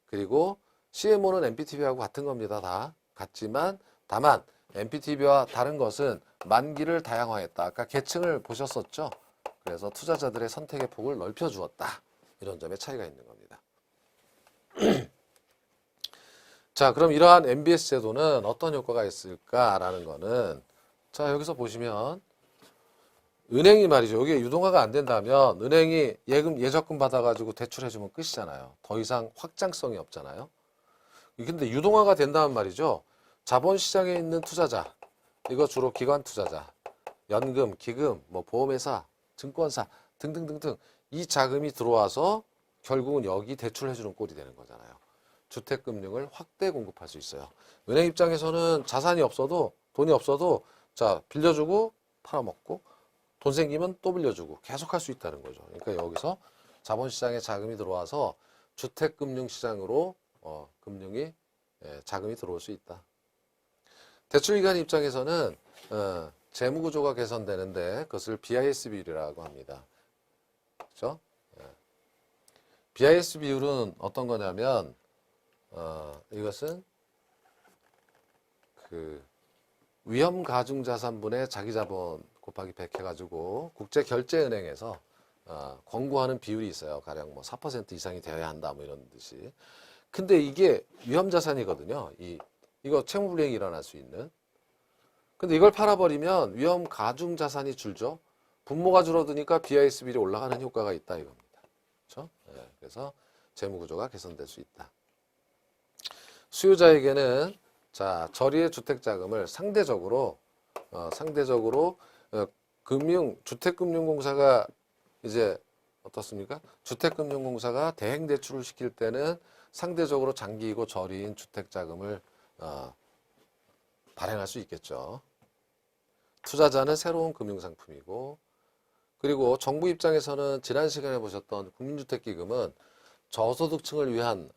그리고 CMO는 MPTV하고 같은 겁니다. 다 같지만 다만 MPTV와 다른 것은 만기를 다양화했다. 아까 계층을 보셨었죠? 그래서 투자자들의 선택의 폭을 넓혀 주었다. 이런 점에 차이가 있는 겁니다. 자, 그럼 이러한 MBS 제도는 어떤 효과가 있을까라는 거는 자, 여기서 보시면 은행이 말이죠. 여기에 유동화가 안 된다면 은행이 예적금 받아가지고 대출해주면 끝이잖아요. 더 이상 확장성이 없잖아요. 근데 유동화가 된다면 말이죠. 자본시장에 있는 투자자, 이거 주로 기관 투자자, 연금, 기금, 뭐 보험회사, 증권사 등등등등 이 자금이 들어와서 결국은 여기 대출해주는 꼴이 되는 거잖아요. 주택금융을 확대 공급할 수 있어요. 은행 입장에서는 자산이 없어도 돈이 없어도 자 빌려주고 팔아먹고 돈 생기면 또 빌려주고 계속 할 수 있다는 거죠. 그러니까 여기서 자본시장에 자금이 들어와서 주택금융시장으로 금융이 자금이 들어올 수 있다. 대출기관 입장에서는 재무구조가 개선되는데 그것을 BIS 비율이라고 합니다. 그렇죠? BIS 비율은 어떤 거냐면 이것은 그 위험 가중 자산분의 자기 자본 곱하기 100 해가지고 국제결제은행에서 권고하는 비율이 있어요. 가령 뭐 4% 이상이 되어야 한다 뭐 이런 듯이. 근데 이게 위험 자산이거든요. 이거 채무불이행이 일어날 수 있는. 근데 이걸 팔아버리면 위험 가중 자산이 줄죠. 분모가 줄어드니까 BIS 비율이 올라가는 효과가 있다 이겁니다. 그렇죠? 네, 그래서 재무구조가 개선될 수 있다. 수요자에게는 자 저리의 주택자금을 상대적으로 주택금융공사가 이제 어떻습니까? 주택금융공사가 대행대출을 시킬 때는 상대적으로 장기이고 저리인 주택자금을 발행할 수 있겠죠. 투자자는 새로운 금융상품이고 그리고 정부 입장에서는 지난 시간에 보셨던 국민주택기금은 저소득층을 위한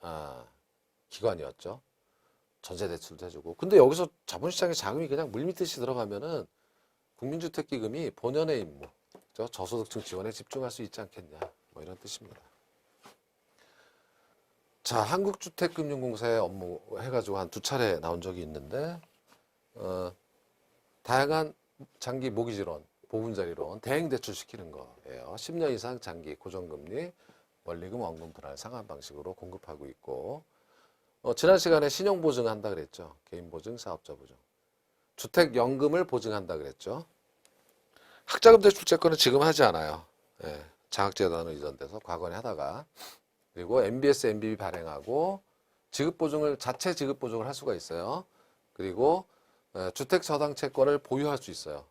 기관이었죠. 전세대출도 해주고. 근데 여기서 자본시장에 자금이 그냥 물밀듯이 들어가면은 국민주택기금이 본연의 임무, 저소득층 지원에 집중할 수 있지 않겠냐. 뭐 이런 뜻입니다. 자, 한국주택금융공사의 업무 해가지고 한 2차례 나온 적이 있는데, 다양한 장기 모기지론, 보금자리론 대행 대출시키는 거예요. 10년 이상 장기 고정금리 원리금 원금 분할 상환 방식으로 공급하고 있고 지난 시간에 신용보증한다 그랬죠. 개인보증, 사업자보증. 주택연금을 보증한다 그랬죠. 학자금 대출채권은 지금 하지 않아요. 예, 장학재단으로 이전돼서 과거에 하다가 그리고 MBS, MBB 발행하고 지급보증을 자체 지급보증을 할 수가 있어요. 그리고 주택저당채권을 보유할 수 있어요.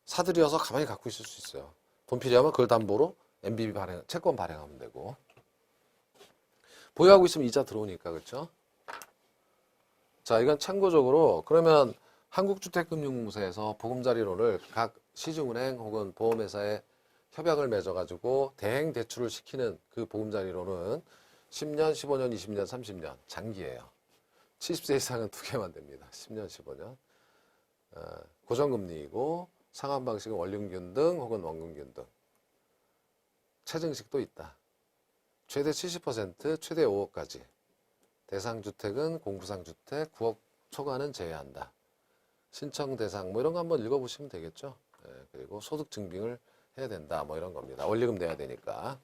사들여서 가만히 갖고 있을 수 있어요. 돈 필요하면 그걸 담보로 MBB 채권 발행하면 되고 보유하고 있으면 이자 들어오니까 그렇죠? 자, 이건 참고적으로 그러면 한국주택금융공사에서 보금자리론을 각 시중은행 혹은 보험회사에 협약을 맺어가지고 대행 대출을 시키는 그 보금자리론은 10년, 15년, 20년, 30년 장기예요. 70세 이상은 2개만 됩니다. 10년, 15년. 고정금리이고 상환 방식은 원리금균 등 혹은 원금균 등. 체증식도 있다. 최대 70%, 최대 5억까지. 대상 주택은 공부상 주택 9억 초과는 제외한다. 신청 대상 뭐 이런 거 한번 읽어보시면 되겠죠. 그리고 소득 증빙을 해야 된다. 뭐 이런 겁니다. 원리금 내야 되니까.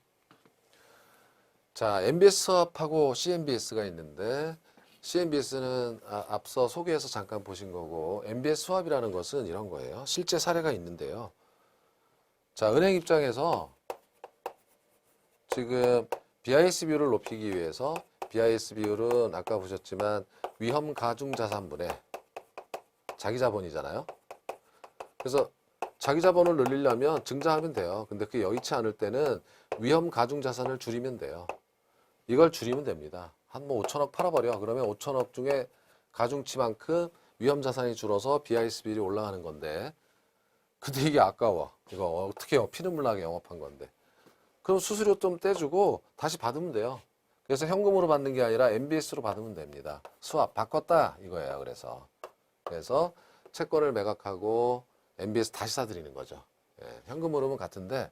자, MBS 수합하고 CMBS가 있는데 CMBS는 앞서 소개해서 잠깐 보신 거고 MBS 수합이라는 것은 이런 거예요. 실제 사례가 있는데요. 자, 은행 입장에서 지금 BIS 비율을 높이기 위해서 BIS 비율은 아까 보셨지만 위험 가중 자산분의 자기 자본이잖아요. 그래서 자기 자본을 늘리려면 증자하면 돼요. 근데 그게 여의치 않을 때는 위험 가중 자산을 줄이면 돼요. 이걸 줄이면 됩니다. 한 뭐 5천억 팔아버려. 그러면 5천억 중에 가중치만큼 위험 자산이 줄어서 BIS 비율이 올라가는 건데 근데 이게 아까워. 이거 어떻게 해요? 피눈물 나게 영업한 건데. 그럼 수수료 좀 떼주고 다시 받으면 돼요. 그래서 현금으로 받는 게 아니라 MBS로 받으면 됩니다. 수합 바꿨다 이거예요. 그래서 채권을 매각하고 MBS 다시 사드리는 거죠. 예, 현금으로는 같은데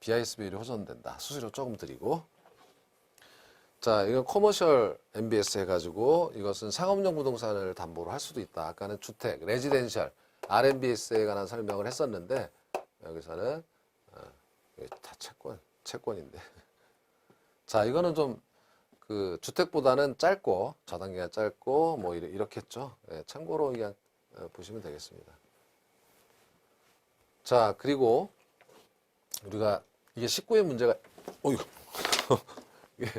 BIS 비율이 호전된다. 수수료 조금 드리고. 자, 이건 커머셜 MBS 해가지고 이것은 상업용 부동산을 담보로 할 수도 있다. 아까는 주택, 레지덴셜, RMBS에 관한 설명을 했었는데 여기서는 다 채권인데. 자, 이거는 좀 그 주택보다는 짧고 저단기가 짧고 뭐 이렇게 했죠. 예, 참고로 그냥 보시면 되겠습니다. 자, 그리고 우리가 이게 19의 문제가 어휴 이게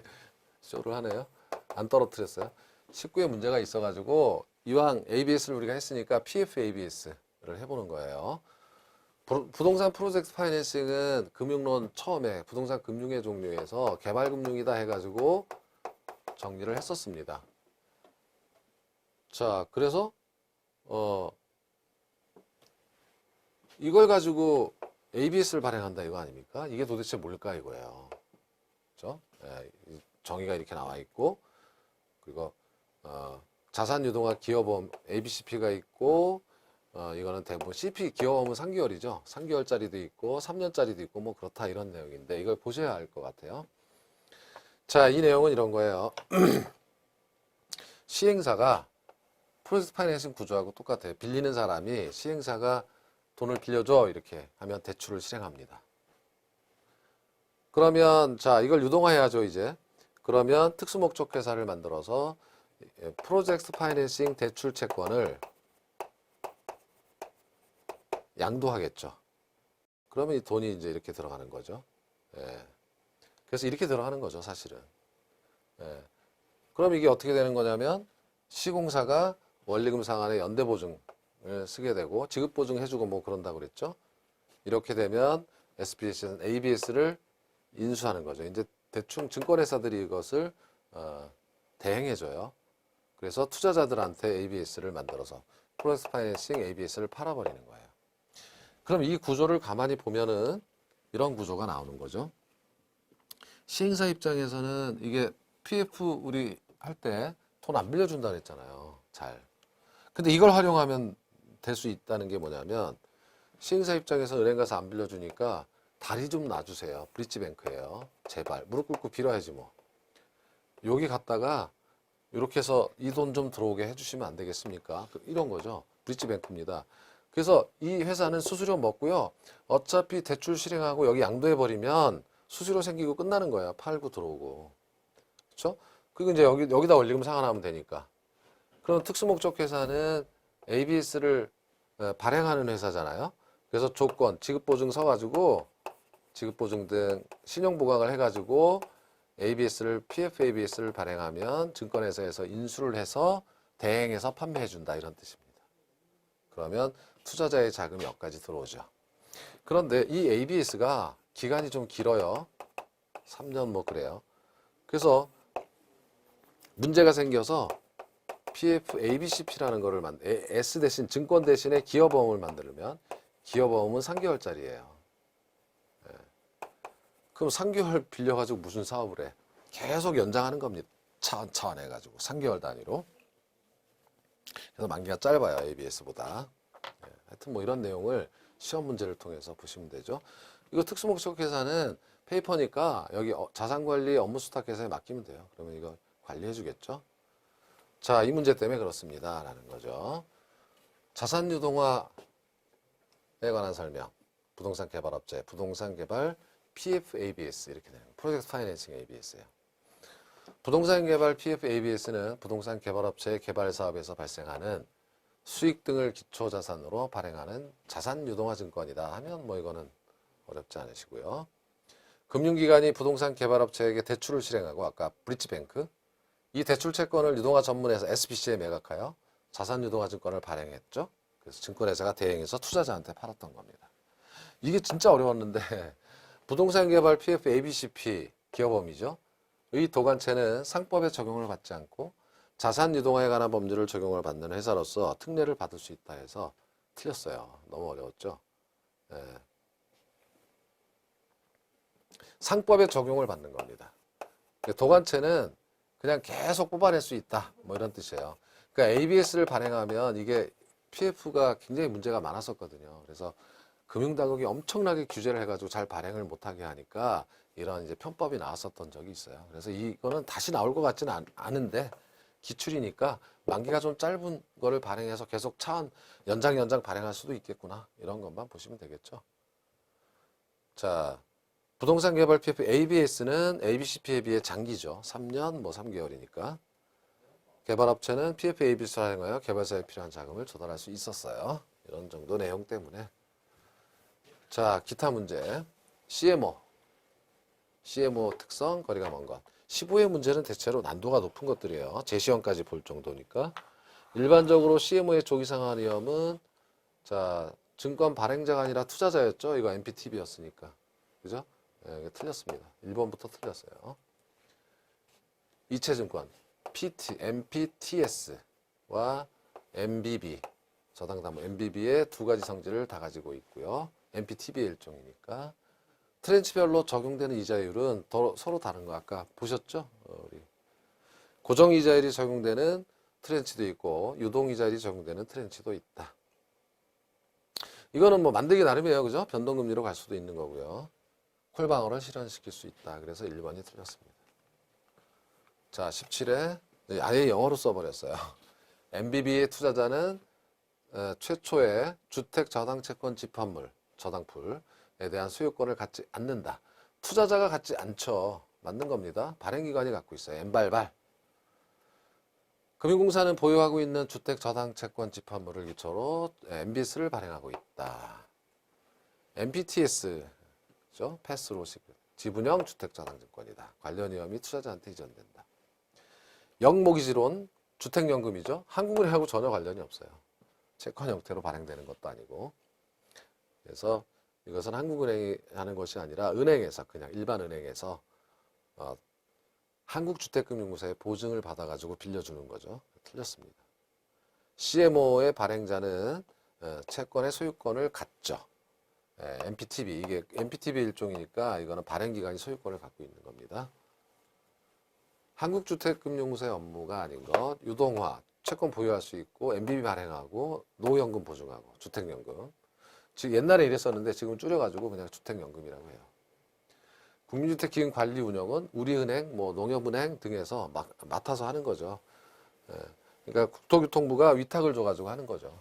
쇼를 하네요. 안 떨어뜨렸어요. 19의 문제가 있어가지고 이왕 ABS를 우리가 했으니까 PF ABS를 해보는 거예요. 부동산 프로젝트 파이낸싱은 금융론 처음에 부동산 금융의 종류에서 개발금융이다 해가지고 정리를 했었습니다. 자, 그래서 이걸 가지고 ABS를 발행한다 이거 아닙니까? 이게 도대체 뭘까 이거예요. 그렇죠? 정의가 이렇게 나와 있고 그리고 자산유동화 기여보험 ABCP가 있고 이거는 대부분 CP 기여보험은 3개월이죠. 3개월짜리도 있고 3년짜리도 있고 뭐 그렇다 이런 내용인데 이걸 보셔야 할 것 같아요. 자, 이 내용은 이런 거예요. 시행사가 프로젝트 파이낸싱 구조하고 똑같아요. 빌리는 사람이 시행사가 돈을 빌려줘 이렇게 하면 대출을 실행합니다. 그러면 자, 이걸 유동화해야죠 이제. 그러면 특수목적회사를 만들어서 프로젝트 파이낸싱 대출 채권을 양도하겠죠. 그러면 이 돈이 이제 이렇게 들어가는 거죠. 예. 그래서 이렇게 들어가는 거죠, 사실은. 예. 그럼 이게 어떻게 되는 거냐면 시공사가 원리금 상환의 연대보증을 쓰게 되고 지급보증 해주고 뭐 그런다고 그랬죠. 이렇게 되면 SPS는 ABS를 인수하는 거죠. 이제 대충 증권회사들이 이것을 대행해줘요. 그래서 투자자들한테 ABS를 만들어서 프로젝트 파이낸싱 ABS를 팔아버리는 거예요. 그럼 이 구조를 가만히 보면은 이런 구조가 나오는 거죠. 시행사 입장에서는 이게 PF 우리 할 때 돈 안 빌려준다 그랬잖아요. 잘. 근데 이걸 활용하면 될 수 있다는 게 뭐냐면 시행사 입장에서 은행 가서 안 빌려주니까 다리 좀 놔주세요. 브릿지뱅크예요. 제발. 무릎 꿇고 빌어야지 뭐. 여기 갔다가 이렇게 해서 이 돈 좀 들어오게 해주시면 안 되겠습니까? 이런 거죠. 브릿지뱅크입니다. 그래서 이 회사는 수수료 먹고요. 어차피 대출 실행하고 여기 양도해버리면 수수료 생기고 끝나는 거야. 팔고 들어오고. 그렇죠? 그리고 이제 여기다 원리금 상환하면 되니까. 그럼 특수목적 회사는 ABS를 발행하는 회사잖아요. 그래서 조건, 지급보증 서가지고 지급보증 등 신용보강을 해가지고 ABS를 PF ABS를 발행하면 증권회사에서 인수를 해서 대행해서 판매해준다 이런 뜻입니다. 그러면 투자자의 자금이 여기까지 들어오죠. 그런데 이 ABS가 기간이 좀 길어요. 3년 뭐 그래요. 그래서 문제가 생겨서 PF ABCP라는 거를 S 대신 증권 대신에 기여보험을 만들면 기여보험은 3개월짜리예요. 그럼 3개월 빌려가지고 무슨 사업을 해? 계속 연장하는 겁니다. 차원 해가지고 3개월 단위로. 그래서 만기가 짧아요. ABS보다. 하여튼 뭐 이런 내용을 시험 문제를 통해서 보시면 되죠. 이거 특수목적 회사는 페이퍼니까 여기 자산관리 업무 수탁 회사에 맡기면 돼요. 그러면 이거 관리해 주겠죠. 자, 이 문제 때문에 그렇습니다. 라는 거죠. 자산유동화에 관한 설명. 부동산 개발업체, 부동산 개발 PF ABS 이렇게 되는 프로젝트 파이낸싱 ABS예요. 부동산 개발 PF ABS는 부동산 개발업체의 개발 사업에서 발생하는 수익 등을 기초 자산으로 발행하는 자산 유동화 증권이다 하면 뭐 이거는 어렵지 않으시고요. 금융기관이 부동산 개발업체에게 대출을 실행하고 아까 브릿지뱅크 이 대출 채권을 유동화 전문회사 SBC에 매각하여 자산 유동화 증권을 발행했죠. 그래서 증권회사가 대행해서 투자자한테 팔았던 겁니다. 이게 진짜 어려웠는데 부동산 개발 PF ABCP 기여범위죠. 이 도관체는 상법의 적용을 받지 않고 자산 유동화에 관한 법률을 적용을 받는 회사로서 특례를 받을 수 있다 해서 틀렸어요. 너무 어려웠죠. 네. 상법의 적용을 받는 겁니다. 도관체는 그냥 계속 뽑아낼 수 있다. 뭐 이런 뜻이에요. 그러니까 ABS를 발행하면 이게 PF가 굉장히 문제가 많았었거든요. 그래서 금융당국이 엄청나게 규제를 해가지고 잘 발행을 못하게 하니까 이런 이제 편법이 나왔었던 적이 있어요. 그래서 이거는 다시 나올 것 같지는 않은데 기출이니까 만기가 좀 짧은 거를 발행해서 계속 차원 연장 발행할 수도 있겠구나. 이런 것만 보시면 되겠죠. 자, 부동산 개발 PF ABS는 ABCP에 비해 장기죠. 3년 뭐 3개월이니까. 개발업체는 PF ABS를 활용하여 개발사에 필요한 자금을 조달할 수 있었어요. 이런 정도 내용 때문에. 자, 기타 문제. CMO 특성, 거리가 먼 것. 15의 문제는 대체로 난도가 높은 것들이에요. 재시험까지 볼 정도니까. 일반적으로 CMO의 조기상환 위험은 자, 증권 발행자가 아니라 투자자였죠. 이거 MPTB였으니까. 그죠? 네, 이게 틀렸습니다. 1번부터 틀렸어요. 이체증권 MPTS와 MBB 저당담보 MBB의 두 가지 성질을 다 가지고 있고요. MPTB의 일종이니까 트렌치별로 적용되는 이자율은 서로 다른 거 아까 보셨죠? 우리 고정이자율이 적용되는 트렌치도 있고 유동이자율이 적용되는 트렌치도 있다. 이거는 뭐 만들기 나름이에요. 그죠? 변동금리로 갈 수도 있는 거고요. 콜방어를 실현시킬 수 있다. 그래서 1번이 틀렸습니다. 자, 17회 아예 영어로 써버렸어요. MBB의 투자자는 최초의 주택 저당채권 집합물, 저당풀에 대한 소유권을 갖지 않는다. 투자자가 갖지 않죠. 맞는 겁니다. 발행기관이 갖고 있어요. M발발. 금융공사는 보유하고 있는 주택 저당채권 집합물을 기초로 MBS를 발행하고 있다. MPTS, 그죠? 패스로 지분형 주택 저당증권이다. 관련 위험이 투자자한테 이전된다. 영모기지론, 주택연금이죠. 한국은행하고 전혀 관련이 없어요. 채권 형태로 발행되는 것도 아니고. 그래서 이것은 한국은행이 하는 것이 아니라 은행에서 그냥 일반 은행에서 한국주택금융공사의 보증을 받아가지고 빌려주는 거죠. 틀렸습니다. CMO의 발행자는 채권의 소유권을 갖죠. MPTB 이게 MPTB 일종이니까 이거는 발행기관이 소유권을 갖고 있는 겁니다. 한국주택금융공사의 업무가 아닌 것, 유동화, 채권 보유할 수 있고 MBB 발행하고 노후연금 보증하고 주택연금. 즉 옛날에 이랬었는데 지금 줄여가지고 그냥 주택연금이라고 해요. 국민주택기금관리 운영은 우리은행, 뭐 농협은행 등에서 맡아서 하는 거죠. 그러니까 국토교통부가 위탁을 줘가지고 하는 거죠.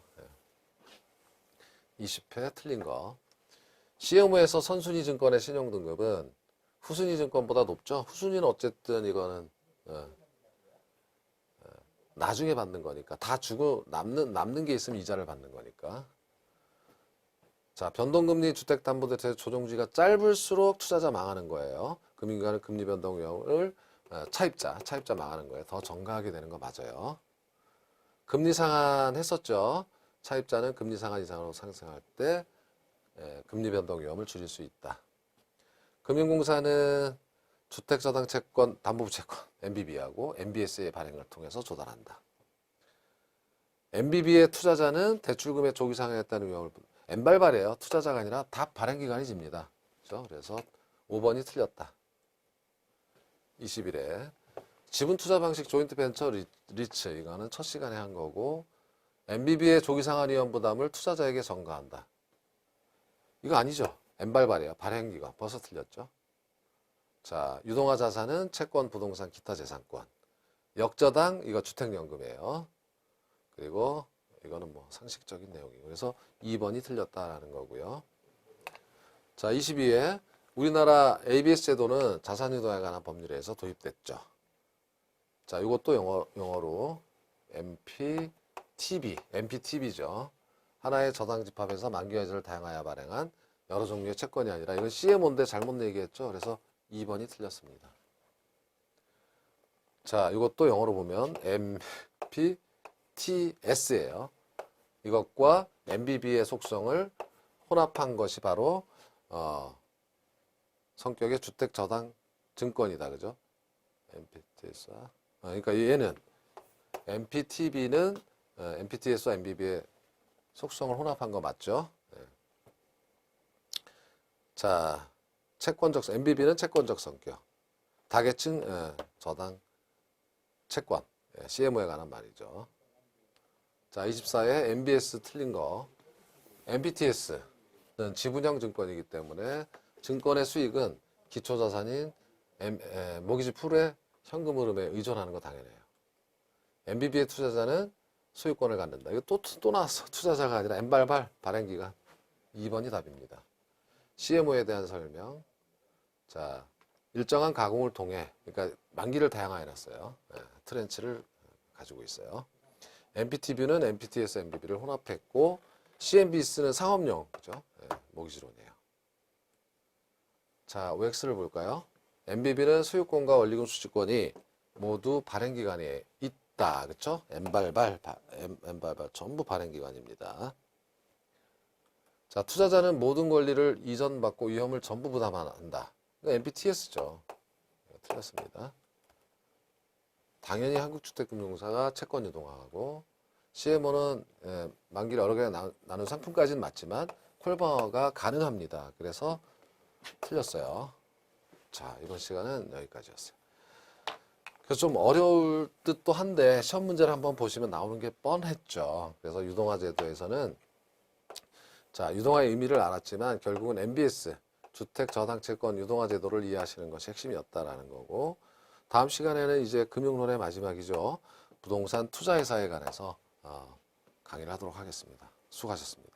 20회 틀린 거. CMO에서 선순위 증권의 신용등급은 후순위 증권보다 높죠. 후순위는 어쨌든 이거는 나중에 받는 거니까 다 주고 남는 게 있으면 이자를 받는 거니까. 자, 변동금리 주택담보대출 조정주기가 짧을수록 투자자 망하는 거예요. 금융기관은 금리 변동 위험을 차입자 망하는 거예요. 더 전가하게 되는 거 맞아요. 금리 상한했었죠. 차입자는 금리 상한 이상으로 상승할 때 금리 변동 위험을 줄일 수 있다. 금융공사는 주택저당채권, 담보부채권 MBB하고 MBS의 발행을 통해서 조달한다. MBB의 투자자는 대출금의 조기 상한했다는 위험을 N발발이에요. 투자자가 아니라 다 발행기관이 집니다. 그렇죠? 그래서 5번이 틀렸다. 21회 지분 투자 방식 조인트 벤처 리츠 이거는 첫 시간에 한 거고 MBB의 조기 상한 위험 부담을 투자자에게 전가한다. 이거 아니죠. N발발이에요. 발행기관. 벌써 틀렸죠. 자, 유동화 자산은 채권, 부동산, 기타 재산권. 역저당 이거 주택연금이에요. 그리고 이거는 뭐 상식적인 내용이고 그래서 2번이 틀렸다라는 거고요. 자, 22회 우리나라 ABS 제도는 자산유동에 관한 법률에서 도입됐죠. 자, 이것도 영어로 MPTB죠. 하나의 저당 집합에서 만기여지를 다양하여 발행한 여러 종류의 채권이 아니라 이건 CMO인데 잘못 얘기했죠. 그래서 2번이 틀렸습니다. 자, 이것도 영어로 보면 MPTS예요. 이것과 MBB의 속성을 혼합한 것이 바로 성격의 주택 저당 증권이다. 그죠? MPTS와 그러니까 얘는 MPTB는 MPTS와 MBB의 속성을 혼합한 거 맞죠? 네. 자, 채권적 MBB는 채권적 성격. 다계층 저당 채권 CMO에 관한 말이죠. 자, 24회 MBS 틀린 거. MPTS는 지분형 증권이기 때문에 증권의 수익은 기초자산인 모기지 풀의 현금 흐름에 의존하는 거 당연해요. MBB의 투자자는 소유권을 갖는다. 이거 또 나왔어. 투자자가 아니라 N발발 발행기간. 2번이 답입니다. CMO에 대한 설명. 자, 일정한 가공을 통해 그러니까 만기를 다양화해 놨어요. 트렌치를 가지고 있어요. MPTB는 MPTS, MBB를 혼합했고 CMBS는 상업용, 그죠? 모기지론이에요. 자, OX를 볼까요? MBB는 소유권과 원리금 수취권이 모두 발행기관에 있다, 그렇죠? N발발 전부 발행기관입니다. 자, 투자자는 모든 권리를 이전받고 위험을 전부 부담한다. 이거 MPTS죠. 틀렸습니다. 당연히 한국주택금융공사가 채권 유동화하고 CMO는 만기를 여러 개 나눈 상품까지는 맞지만 콜방어가 가능합니다. 그래서 틀렸어요. 자, 이번 시간은 여기까지였어요. 그래서 좀 어려울 듯도 한데 시험 문제를 한번 보시면 나오는 게 뻔했죠. 그래서 유동화 제도에서는 자, 유동화의 의미를 알았지만 결국은 MBS 주택저당채권 유동화 제도를 이해하시는 것이 핵심이었다라는 거고 다음 시간에는 이제 금융론의 마지막이죠. 부동산 투자회사에 관해서 강의를 하도록 하겠습니다. 수고하셨습니다.